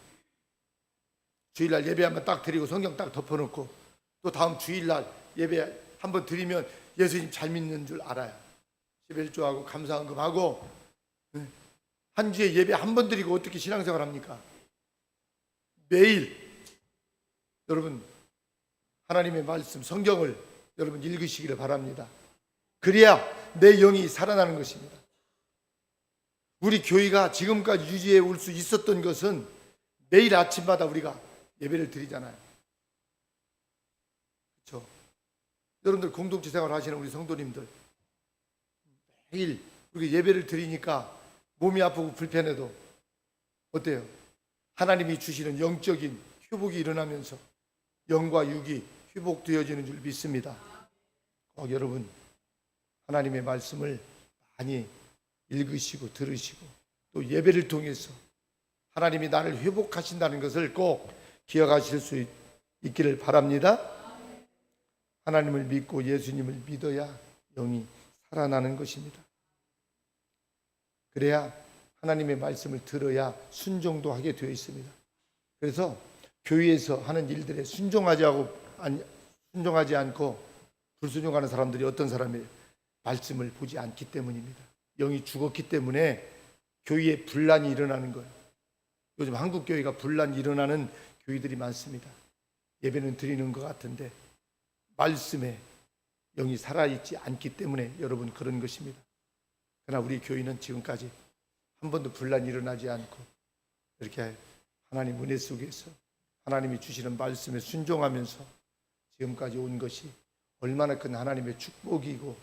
[SPEAKER 4] 주일날 예배 한번 딱 드리고 성경 딱 덮어놓고 또 다음 주일날 예배 한번 드리면 예수님 잘 믿는 줄 알아요. 11조하고 감사헌금하고 한 주에 예배 한 번 드리고 어떻게 신앙생활 합니까? 매일 여러분 하나님의 말씀 성경을 여러분 읽으시기를 바랍니다. 그래야 내 영이 살아나는 것입니다. 우리 교회가 지금까지 유지해 올 수 있었던 것은 매일 아침마다 우리가 예배를 드리잖아요. 그렇죠? 여러분들 공동체 생활 하시는 우리 성도님들 매일 우리 예배를 드리니까 몸이 아프고 불편해도 어때요? 하나님이 주시는 영적인 회복이 일어나면서 영과 육이 회복되어지는 줄 믿습니다. 여러분 하나님의 말씀을 많이 읽으시고 들으시고 또 예배를 통해서 하나님이 나를 회복하신다는 것을 꼭 기억하실 수 있기를 바랍니다. 하나님을 믿고 예수님을 믿어야 영이 살아나는 것입니다. 그래야 하나님의 말씀을 들어야 순종도 하게 되어 있습니다. 그래서 교회에서 하는 일들에 순종하지 않고 불순종하는 사람들이 어떤 사람이에요? 말씀을 보지 않기 때문입니다. 영이 죽었기 때문에 교회에 분란이 일어나는 거예요. 요즘 한국 교회가 분란이 일어나는 교회들이 많습니다. 예배는 드리는 것 같은데 말씀에 영이 살아있지 않기 때문에 여러분 그런 것입니다. 그러나 우리 교회는 지금까지 한 번도 분란이 일어나지 않고 이렇게 하나님 은혜 속에서 하나님이 주시는 말씀에 순종하면서 지금까지 온 것이 얼마나 큰 하나님의 축복이고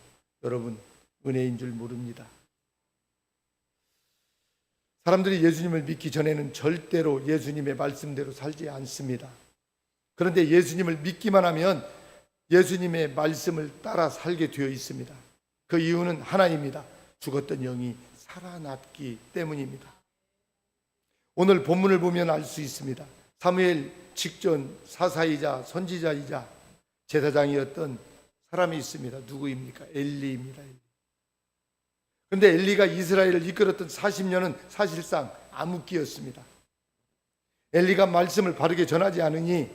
[SPEAKER 4] 여러분 은혜인 줄 모릅니다. 사람들이 예수님을 믿기 전에는 절대로 예수님의 말씀대로 살지 않습니다. 그런데 예수님을 믿기만 하면 예수님의 말씀을 따라 살게 되어 있습니다. 그 이유는 하나입니다. 죽었던 영이 살아났기 때문입니다. 오늘 본문을 보면 알 수 있습니다. 사무엘 직전 사사이자 선지자이자 제사장이었던 사람이 있습니다. 누구입니까? 엘리입니다. 그런데 엘리가 이스라엘을 이끌었던 40년은 사실상 암흑기였습니다. 엘리가 말씀을 바르게 전하지 않으니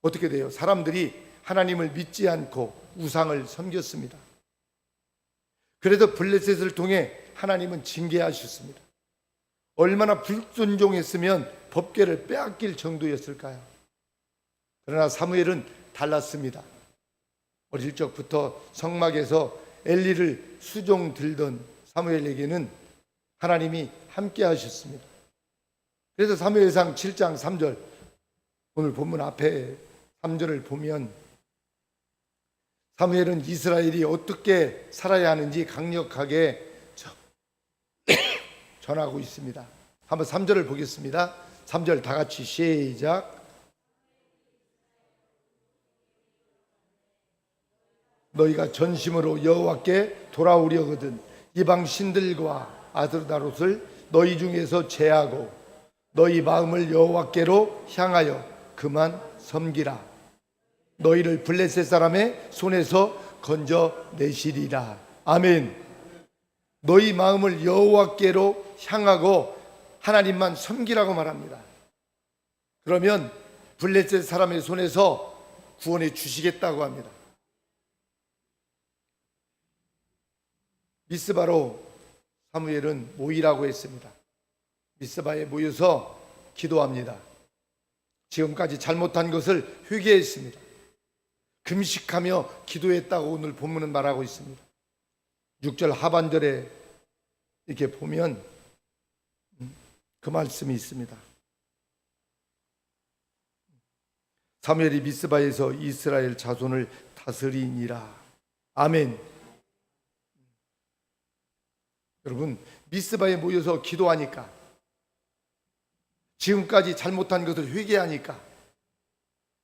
[SPEAKER 4] 어떻게 돼요? 사람들이 하나님을 믿지 않고 우상을 섬겼습니다. 그래도 블레셋을 통해 하나님은 징계하셨습니다. 얼마나 불순종했으면 법궤를 빼앗길 정도였을까요? 그러나 사무엘은 달랐습니다. 어릴 적부터 성막에서 엘리를 수종 들던 사무엘에게는 하나님이 함께 하셨습니다. 그래서 사무엘상 7장 3절 오늘 본문 앞에 3절을 보면 사무엘은 이스라엘이 어떻게 살아야 하는지 강력하게 전하고 있습니다. 한번 3절을 보겠습니다. 3절 다 같이 시작. 너희가 전심으로 여호와께 돌아오려거든 이방 신들과 아스다롯을 너희 중에서 제하고 너희 마음을 여호와께로 향하여 그만 섬기라. 너희를 블레셋 사람의 손에서 건져내시리라. 아멘. 너희 마음을 여호와께로 향하고 하나님만 섬기라고 말합니다. 그러면 블레셋 사람의 손에서 구원해 주시겠다고 합니다. 미스바로 사무엘은 모이라고 했습니다. 미스바에 모여서 기도합니다. 지금까지 잘못한 것을 회개했습니다. 금식하며 기도했다고 오늘 본문은 말하고 있습니다. 6절 하반절에 이렇게 보면 그 말씀이 있습니다. 사무엘이 미스바에서 이스라엘 자손을 다스리니라. 아멘. 여러분, 미스바에 모여서 기도하니까, 지금까지 잘못한 것을 회개하니까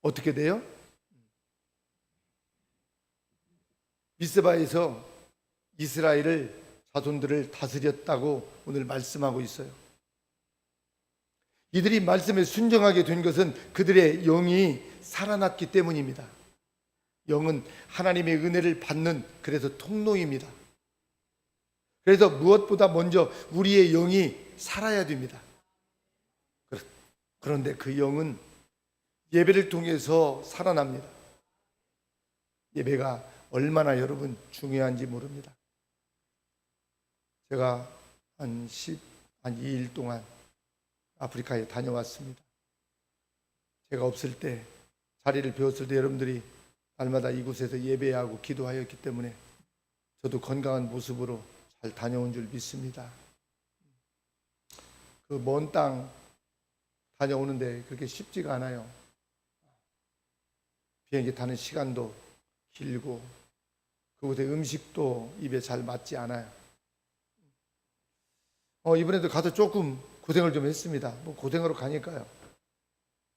[SPEAKER 4] 어떻게 돼요? 미스바에서 이스라엘을 자손들을 다스렸다고 오늘 말씀하고 있어요. 이들이 말씀에 순종하게 된 것은 그들의 영이 살아났기 때문입니다. 영은 하나님의 은혜를 받는 그래서 통로입니다. 그래서 무엇보다 먼저 우리의 영이 살아야 됩니다. 그런데 그 영은 예배를 통해서 살아납니다. 예배가 얼마나 여러분 중요한지 모릅니다. 제가 한 2일 동안 아프리카에 다녀왔습니다. 제가 없을 때, 자리를 비웠을 때 여러분들이 날마다 이곳에서 예배하고 기도하였기 때문에 저도 건강한 모습으로 잘 다녀온 줄 믿습니다. 그 먼 땅 다녀오는데 그렇게 쉽지가 않아요. 비행기 타는 시간도 길고 그곳의 음식도 입에 잘 맞지 않아요. 이번에도 가서 조금 고생을 좀 했습니다. 뭐 고생으로 가니까요.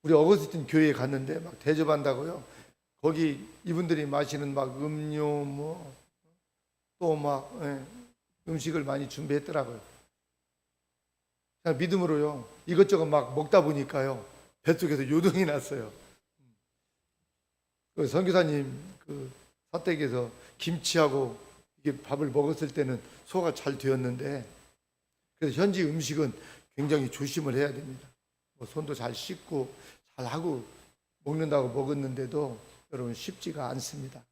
[SPEAKER 4] 우리 어거스틴 교회에 갔는데 막 대접한다고요. 거기 이분들이 마시는 막 음료 뭐 또 막 음식을 많이 준비했더라고요. 그냥 믿음으로요. 이것저것 막 먹다 보니까요. 뱃속에서 요동이 났어요. 그 선교사님 그 사택에서 김치하고 이게 밥을 먹었을 때는 소화가 잘 되었는데, 그래서 현지 음식은 굉장히 조심을 해야 됩니다. 뭐 손도 잘 씻고 잘 하고 먹는다고 먹었는데도 여러분 쉽지가 않습니다.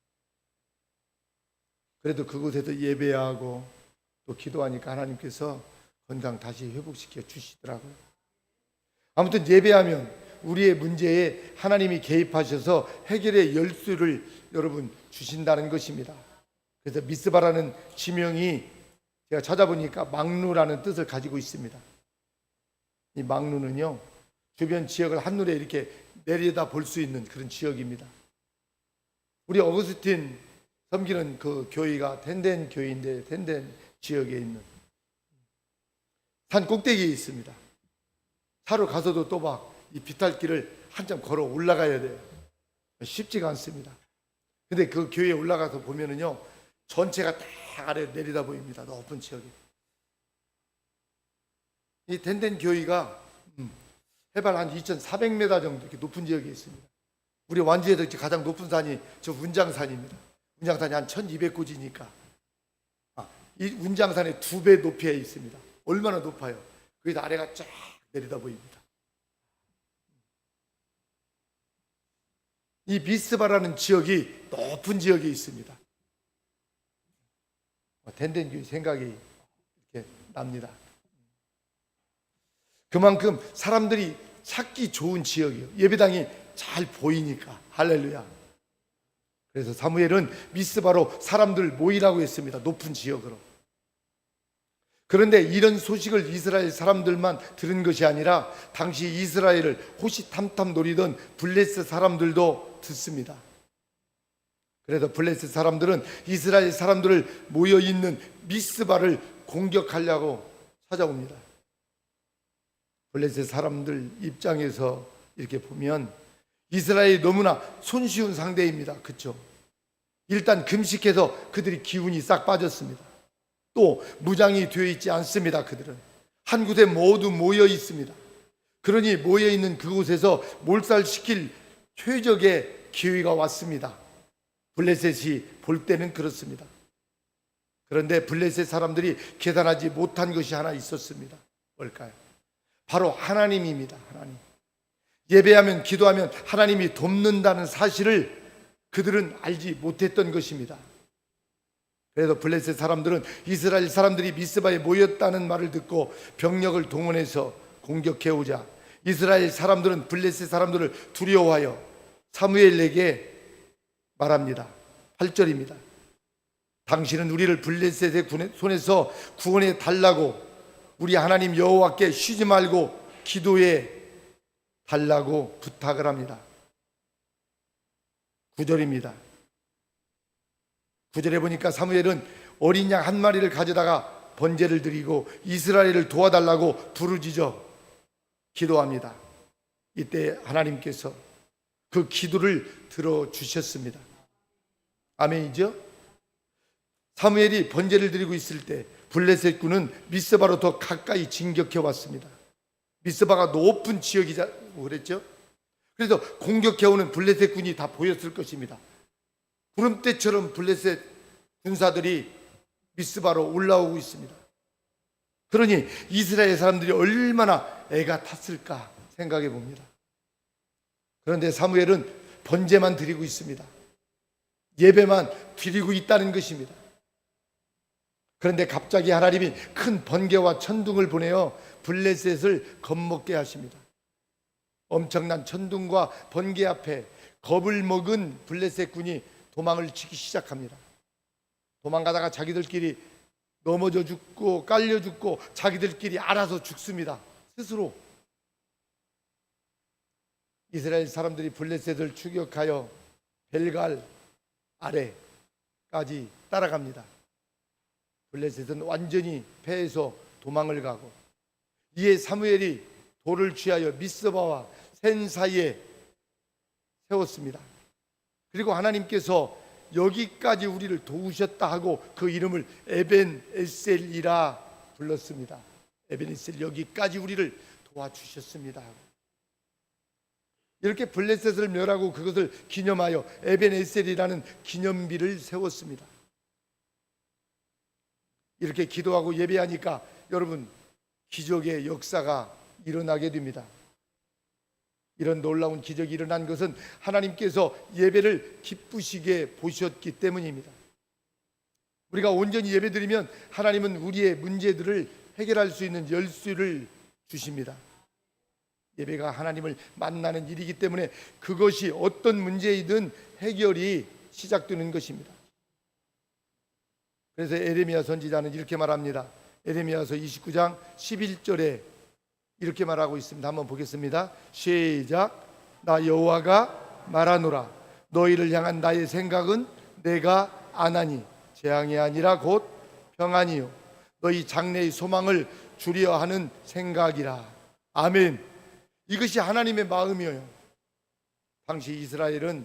[SPEAKER 4] 그래도 그곳에서 예배하고 또 기도하니까 하나님께서 건강 다시 회복시켜 주시더라고요. 아무튼 예배하면 우리의 문제에 하나님이 개입하셔서 해결의 열쇠를 여러분 주신다는 것입니다. 그래서 미스바라는 지명이 제가 찾아보니까 망루라는 뜻을 가지고 있습니다. 이 망루는요, 주변 지역을 한눈에 이렇게 내려다 볼 수 있는 그런 지역입니다. 우리 어거스틴 섬기는 그 교회가 텐덴 교회인데, 텐덴 지역에 있는 산 꼭대기에 있습니다. 차로 가서도 또 막 이 비탈길을 한참 걸어 올라가야 돼요. 쉽지가 않습니다. 근데 그 교회에 올라가서 보면은요, 전체가 다 아래 내리다 보입니다. 높은 지역에. 이 텐덴 교회가 해발 한 2,400m 정도 이렇게 높은 지역에 있습니다. 우리 완주에서 가장 높은 산이 저 운장산입니다. 운장산이 한 1,200고지니까 이 운장산의 2배 높이에 있습니다. 얼마나 높아요? 거기서 아래가 쫙 내리다 보입니다. 이 미스바라는 지역이 높은 지역에 있습니다. 텐덴교회 생각이 이렇게 납니다. 그만큼 사람들이 찾기 좋은 지역이에요. 예배당이 잘 보이니까. 할렐루야. 그래서 사무엘은 미스바로 사람들 모이라고 했습니다. 높은 지역으로. 그런데 이런 소식을 이스라엘 사람들만 들은 것이 아니라 당시 이스라엘을 호시탐탐 노리던 블레셋 사람들도 듣습니다. 그래서 블레셋 사람들은 이스라엘 사람들을 모여있는 미스바를 공격하려고 찾아옵니다. 블레셋 사람들 입장에서 이렇게 보면 이스라엘이 너무나 손쉬운 상대입니다. 그렇죠? 일단 금식해서 그들이 기운이 싹 빠졌습니다. 또 무장이 되어 있지 않습니다. 그들은 한 곳에 모두 모여 있습니다. 그러니 모여 있는 그곳에서 몰살시킬 최적의 기회가 왔습니다. 블레셋이 볼 때는 그렇습니다. 그런데 블레셋 사람들이 계산하지 못한 것이 하나 있었습니다. 뭘까요? 바로 하나님입니다. 하나님. 예배하면, 기도하면 하나님이 돕는다는 사실을 그들은 알지 못했던 것입니다. 그래서 블레셋 사람들은 이스라엘 사람들이 미스바에 모였다는 말을 듣고 병력을 동원해서 공격해오자 이스라엘 사람들은 블레셋 사람들을 두려워하여 사무엘에게 말합니다. 8절입니다. 당신은 우리를 블레셋의 손에서 구원해 달라고 우리 하나님 여호와께 쉬지 말고 기도해 달라고 부탁을 합니다. 9절입니다. 9절에 보니까 사무엘은 어린 양 한 마리를 가져다가 번제를 드리고 이스라엘을 도와달라고 부르짖어 기도합니다. 이때 하나님께서 그 기도를 들어주셨습니다. 아멘이죠? 사무엘이 번제를 드리고 있을 때 블레셋 군은 미스바로 더 가까이 진격해 왔습니다. 미스바가 높은 지역이라고 그랬죠. 그래서 공격해오는 블레셋 군이 다 보였을 것입니다. 구름대처럼 블레셋 군사들이 미스바로 올라오고 있습니다. 그러니 이스라엘 사람들이 얼마나 애가 탔을까 생각해 봅니다. 그런데 사무엘은 번제만 드리고 있습니다. 예배만 드리고 있다는 것입니다. 그런데 갑자기 하나님이 큰 번개와 천둥을 보내어 블레셋을 겁먹게 하십니다. 엄청난 천둥과 번개 앞에 겁을 먹은 블레셋 군이 도망을 치기 시작합니다. 도망가다가 자기들끼리 넘어져 죽고 깔려 죽고 자기들끼리 알아서 죽습니다. 스스로. 이스라엘 사람들이 블레셋을 추격하여 벨갈 아래까지 따라갑니다. 블레셋은 완전히 패해서 도망을 가고 이에 사무엘이 돌을 취하여 미스바와 센 사이에 세웠습니다. 그리고 하나님께서 여기까지 우리를 도우셨다 하고 그 이름을 에벤에셀이라 불렀습니다. 에벤에셀, 여기까지 우리를 도와주셨습니다. 이렇게 블레셋을 멸하고 그것을 기념하여 에벤에셀이라는 기념비를 세웠습니다. 이렇게 기도하고 예배하니까 여러분 기적의 역사가 일어나게 됩니다. 이런 놀라운 기적이 일어난 것은 하나님께서 예배를 기쁘시게 보셨기 때문입니다. 우리가 온전히 예배드리면 하나님은 우리의 문제들을 해결할 수 있는 열쇠를 주십니다. 예배가 하나님을 만나는 일이기 때문에 그것이 어떤 문제이든 해결이 시작되는 것입니다. 그래서 에레미야 선지자는 이렇게 말합니다. 에레미야서 29장 11절에 이렇게 말하고 있습니다. 한번 보겠습니다. 시작. 나 여호와가 말하노라. 너희를 향한 나의 생각은 내가 아나니 재앙이 아니라 곧 평안이요 너희 장래의 소망을 주려 하는 생각이라. 아멘. 이것이 하나님의 마음이에요. 당시 이스라엘은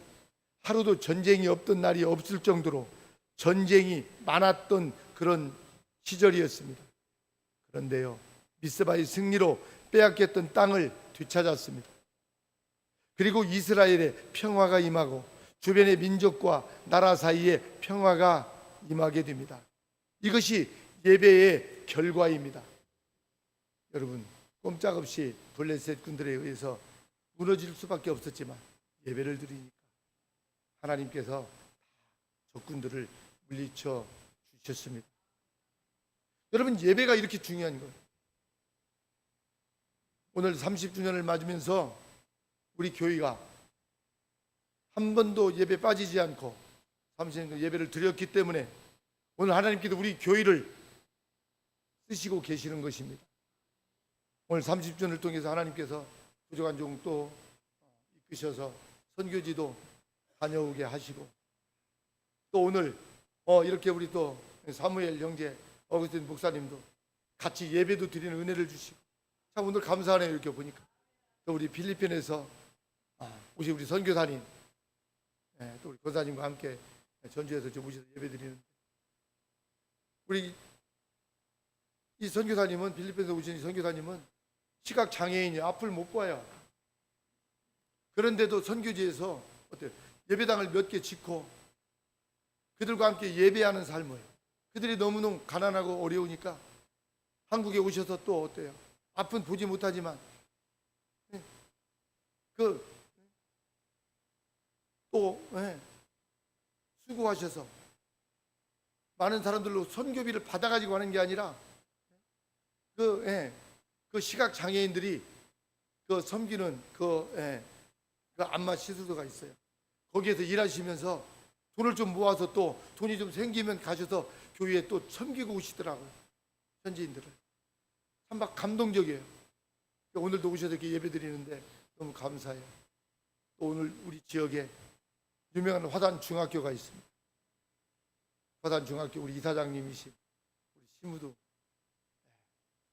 [SPEAKER 4] 하루도 전쟁이 없던 날이 없을 정도로 전쟁이 많았던 그런 시절이었습니다. 그런데요, 미스바의 승리로 빼앗겼던 땅을 되찾았습니다. 그리고 이스라엘에 평화가 임하고 주변의 민족과 나라 사이에 평화가 임하게 됩니다. 이것이 예배의 결과입니다. 여러분, 꼼짝없이 블레셋 군들에 의해서 무너질 수밖에 없었지만 예배를 드리니까 하나님께서 적군들을 물리쳐 주셨습니다. 여러분, 예배가 이렇게 중요한 거예요. 오늘 30주년을 맞으면서 우리 교회가 한 번도 예배 빠지지 않고 30년 예배를 드렸기 때문에 오늘 하나님께서 우리 교회를 쓰시고 계시는 것입니다. 오늘 30주년을 통해서 하나님께서 부족한 종 또 이끄셔서 선교지도 다녀오게 하시고 또 오늘 이렇게 우리 또 사무엘 형제 어거스틴 목사님도 같이 예배도 드리는 은혜를 주시고 참 오늘 감사하네요. 이렇게 보니까 또 우리 필리핀에서 오신 우리 선교사님 또 우리 권사님과 함께 전주에서 좀 오셔서 예배 드리는데 우리 이 선교사님은 필리핀에서 오신 이 선교사님은 시각 장애인이 앞을 못 봐요. 그런데도 선교지에서 어때요? 예배당을 몇 개 짓고 그들과 함께 예배하는 삶을 그들이 너무너무 가난하고 어려우니까 한국에 오셔서 또 어때요? 앞은 보지 못하지만 수고하셔서 많은 사람들로 선교비를 받아가지고 하는 게 아니라 그 시각 장애인들이 그 섬기는 그 안마 시술소가 있어요. 거기에서 일하시면서 돈을 좀 모아서 또 돈이 좀 생기면 가셔서 교회에 또 섬기고 오시더라고요. 현지인들을. 참 막 감동적이에요. 오늘도 오셔서 이렇게 예배 드리는데 너무 감사해요. 또 오늘 우리 지역에 유명한 화단 중학교가 있습니다. 화단 중학교 우리 이사장님이신 우리 심우도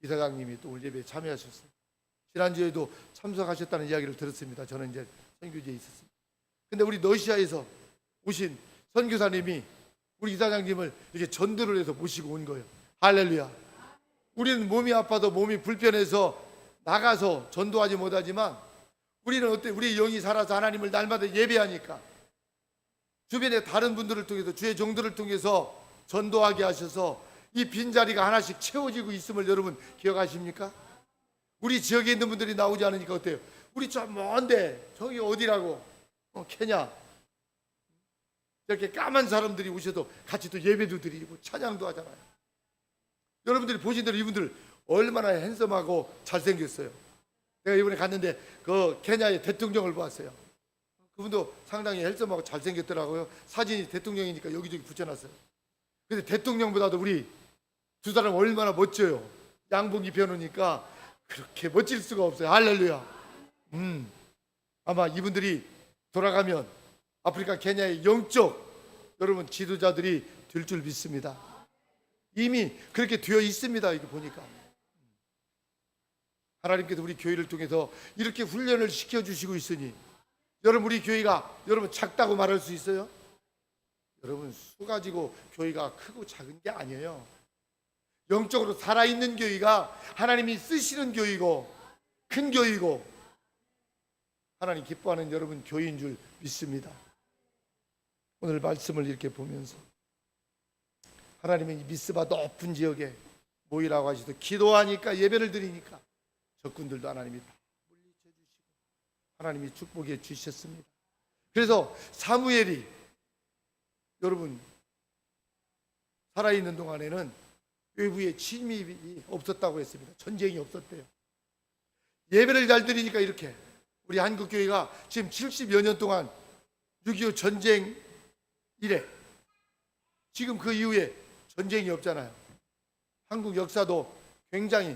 [SPEAKER 4] 이사장님이 또 오늘 예배에 참여하셨어요. 지난주에도 참석하셨다는 이야기를 들었습니다. 저는 이제 선교지에 있었습니다. 근데 우리 러시아에서 오신 선교사님이 우리 이사장님을 이렇게 전도를 해서 모시고 온 거예요. 할렐루야. 우리는 몸이 아파도 몸이 불편해서 나가서 전도하지 못하지만 우리는 어때? 우리 영이 살아서 하나님을 날마다 예배하니까 주변의 다른 분들을 통해서 주의 종들을 통해서 전도하게 하셔서 이 빈자리가 하나씩 채워지고 있음을 여러분 기억하십니까? 우리 지역에 있는 분들이 나오지 않으니까 어때요? 우리 저 먼데 저기 어디라고 케냐 이렇게 까만 사람들이 오셔도 같이 또 예배도 드리고 찬양도 하잖아요. 여러분들이 보신 대로 이분들 얼마나 핸섬하고 잘생겼어요. 내가 이번에 갔는데 그 케냐의 대통령을 보았어요. 그분도 상당히 핸섬하고 잘생겼더라고요. 사진이 대통령이니까 여기저기 붙여놨어요. 근데 대통령보다도 우리 두 사람 얼마나 멋져요. 양복 입혀놓으니까 그렇게 멋질 수가 없어요. 할렐루야. 아마 이분들이 돌아가면 아프리카 케냐의 영적 여러분 지도자들이 될 줄 믿습니다. 이미 그렇게 되어 있습니다. 이렇게 보니까 하나님께서 우리 교회를 통해서 이렇게 훈련을 시켜주시고 있으니 여러분 우리 교회가 여러분 작다고 말할 수 있어요? 여러분 수 가지고 교회가 크고 작은 게 아니에요. 영적으로 살아있는 교회가 하나님이 쓰시는 교회고 큰 교회고 하나님 기뻐하는 여러분 교회인 줄 믿습니다. 오늘 말씀을 이렇게 보면서 하나님은 이 미스바 높은 지역에 모이라고 하시도 기도하니까 예배를 드리니까 적군들도 하나님이 다 물리쳐 주시고 하나님이 축복해 주셨습니다. 그래서 사무엘이 여러분 살아있는 동안에는 외부에 침입이 없었다고 했습니다. 전쟁이 없었대요. 예배를 잘 드리니까 이렇게 우리 한국교회가 지금 70여 년 동안 6.25 전쟁 이래 지금 그 이후에 전쟁이 없잖아요. 한국 역사도 굉장히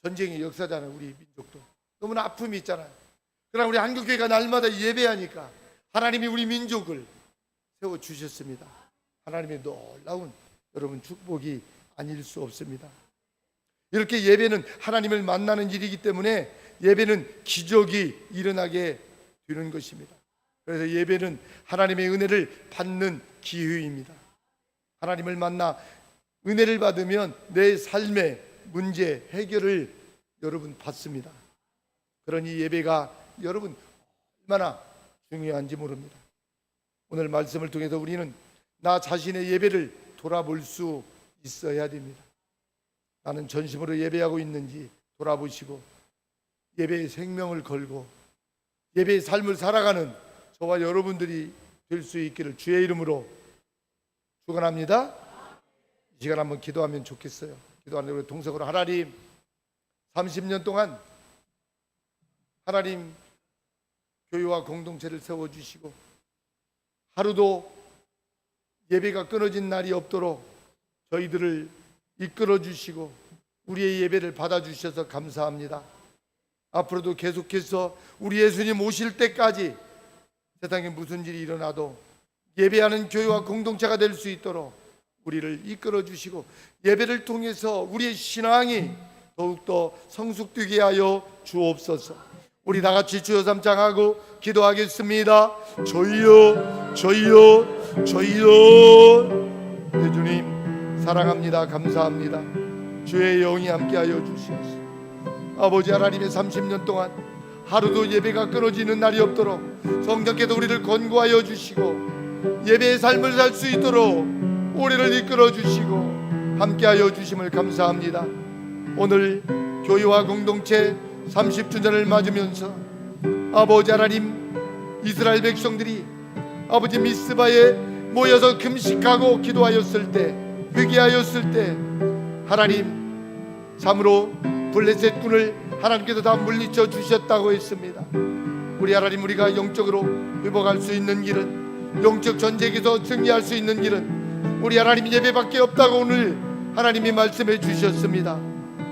[SPEAKER 4] 전쟁의 역사잖아요. 우리 민족도 너무나 아픔이 있잖아요. 그러나 우리 한국교회가 날마다 예배하니까 하나님이 우리 민족을 세워주셨습니다. 하나님의 놀라운 여러분 축복이 아닐 수 없습니다. 이렇게 예배는 하나님을 만나는 일이기 때문에 예배는 기적이 일어나게 되는 것입니다. 그래서 예배는 하나님의 은혜를 받는 기회입니다. 하나님을 만나 은혜를 받으면 내 삶의 문제 해결을 여러분 받습니다. 그러니 예배가 여러분 얼마나 중요한지 모릅니다. 오늘 말씀을 통해서 우리는 나 자신의 예배를 돌아볼 수 있어야 됩니다. 나는 전심으로 예배하고 있는지 돌아보시고 예배의 생명을 걸고 예배의 삶을 살아가는 저와 여러분들이 될 수 있기를 주의 이름으로 축원합니다. 이 시간 한번 기도하면 좋겠어요. 기도하는 우리 동성으로 하나님 30년 동안 하나님 교회와 공동체를 세워주시고 하루도 예배가 끊어진 날이 없도록 저희들을 이끌어 주시고 우리의 예배를 받아주셔서 감사합니다. 앞으로도 계속해서 우리 예수님 오실 때까지 세상에 무슨 일이 일어나도 예배하는 교회와 공동체가 될 수 있도록 우리를 이끌어 주시고 예배를 통해서 우리의 신앙이 더욱더 성숙되게 하여 주옵소서. 우리 다 같이 주여 삼창하고 기도하겠습니다. 저희여 저희여 저희여. 네, 주님 사랑합니다. 감사합니다. 주의 영이 함께하여 주시옵소서. 아버지 하나님의 30년 동안 하루도 예배가 끊어지는 날이 없도록 성령께서 우리를 권고하여 주시고 예배의 삶을 살 수 있도록 우리를 이끌어 주시고 함께하여 주심을 감사합니다. 오늘 교회와 공동체 30주년을 맞으면서 아버지 하나님 이스라엘 백성들이 아버지 미스바에 모여서 금식하고 기도하였을 때 회개하였을 때 하나님 참으로 블레셋군을 하나님께서 다 물리쳐 주셨다고 했습니다. 우리 하나님, 우리가 영적으로 회복할 수 있는 길은, 영적 전쟁에서 승리할 수 있는 길은 우리 하나님 예배밖에 없다고 오늘 하나님이 말씀해 주셨습니다.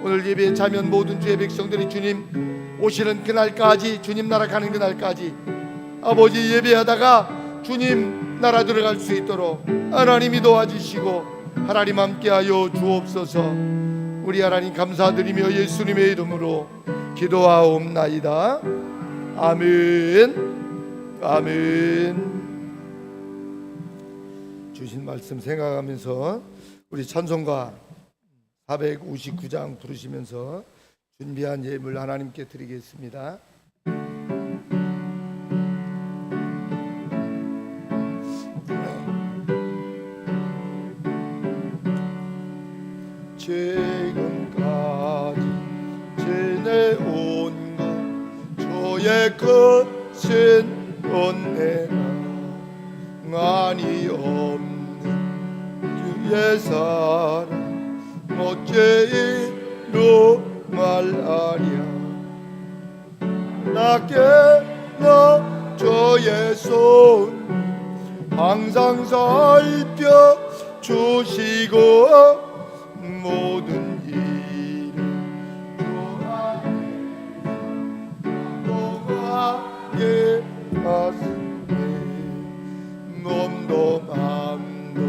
[SPEAKER 4] 오늘 예배에 참여한 모든 주의 백성들이 주님 오시는 그날까지, 주님 나라 가는 그날까지 아버지 예배하다가 주님 나라 들어갈 수 있도록 하나님이 도와주시고 하나님 함께하여 주옵소서. 우리 하나님 감사드리며 예수님의 이름으로 기도하옵나이다. 아멘. 아멘. 주신 말씀 생각하면서 우리 찬송가 459장 부르시면서 준비한 예물 하나님께 드리겠습니다. 지금까지 지내온 것 주의 크신 은혜가 많이 없는 주의 사랑 어째이로 말하랴. 나께나 주의 손 항상 살펴주시고 모든 일을 동하게 하시네. 몸도 마음도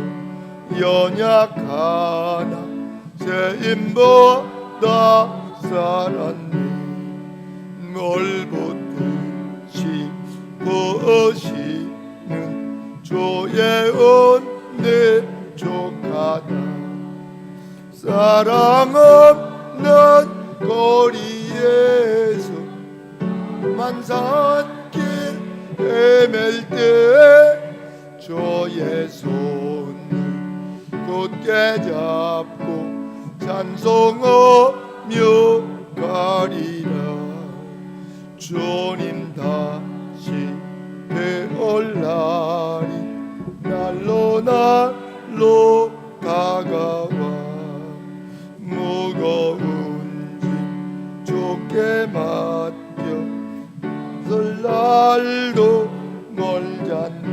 [SPEAKER 4] 연약하나 세임보다 살았네. 멀붙듯이 부으시는 주의 은혜 족하다. 사랑 없는 거리에서 만산길 헤맬 때 주의 손을 굳게 잡고 찬송하며 가리라. 주님 다시 배올 날이 날로 날로 다가와 무거운 짐 좁게 맡겨 설 날도 멀잖네.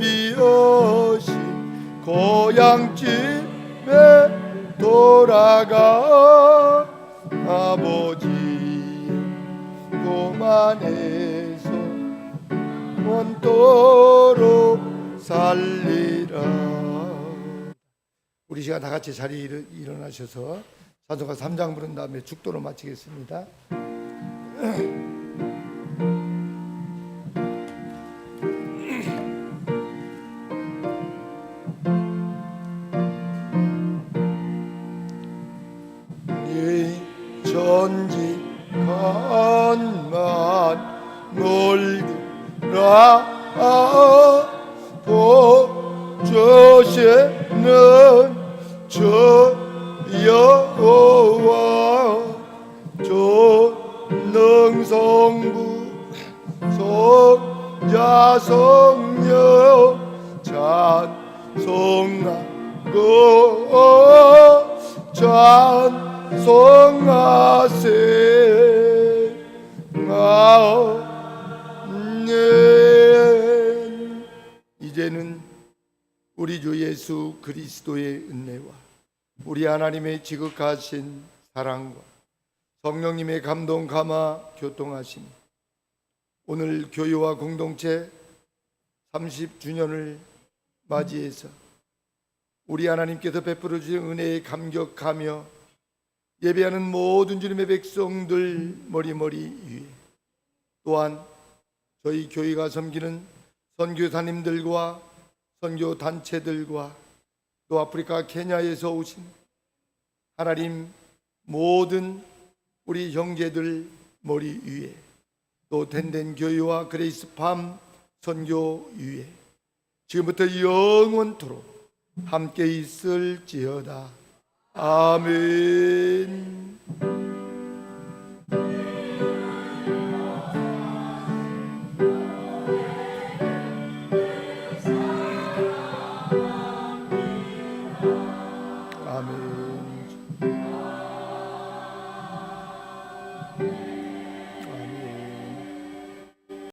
[SPEAKER 4] 예비하신 고향집에 돌아가 아버지의 품 안에서 원토록 살리라. 우리 시간 다 같이 자리에 일어나셔서 찬송가 3장 부른 다음에 축도로 마치겠습니다. 전직한만 물들아 보주시는 주 여호와 전능성부 성자성녀 찬송하고 찬송하세. 아멘. 이제는 우리 주 예수 그리스도의 은혜와 우리 하나님의 지극하신 사랑과 성령님의 감동 감화 교통하심, 오늘 교회와 공동체 30주년을 맞이해서 우리 하나님께서 베풀어 주신 은혜에 감격하며 예배하는 모든 주님의 백성들 머리머리 위에, 또한 저희 교회가 섬기는 선교사님들과 선교단체들과 또 아프리카 케냐에서 오신 하나님 모든 우리 형제들 머리 위에, 또 덴덴 교회와 그레이스팜 선교 위에 지금부터 영원토록 함께 있을지어다. 아멘. 아멘.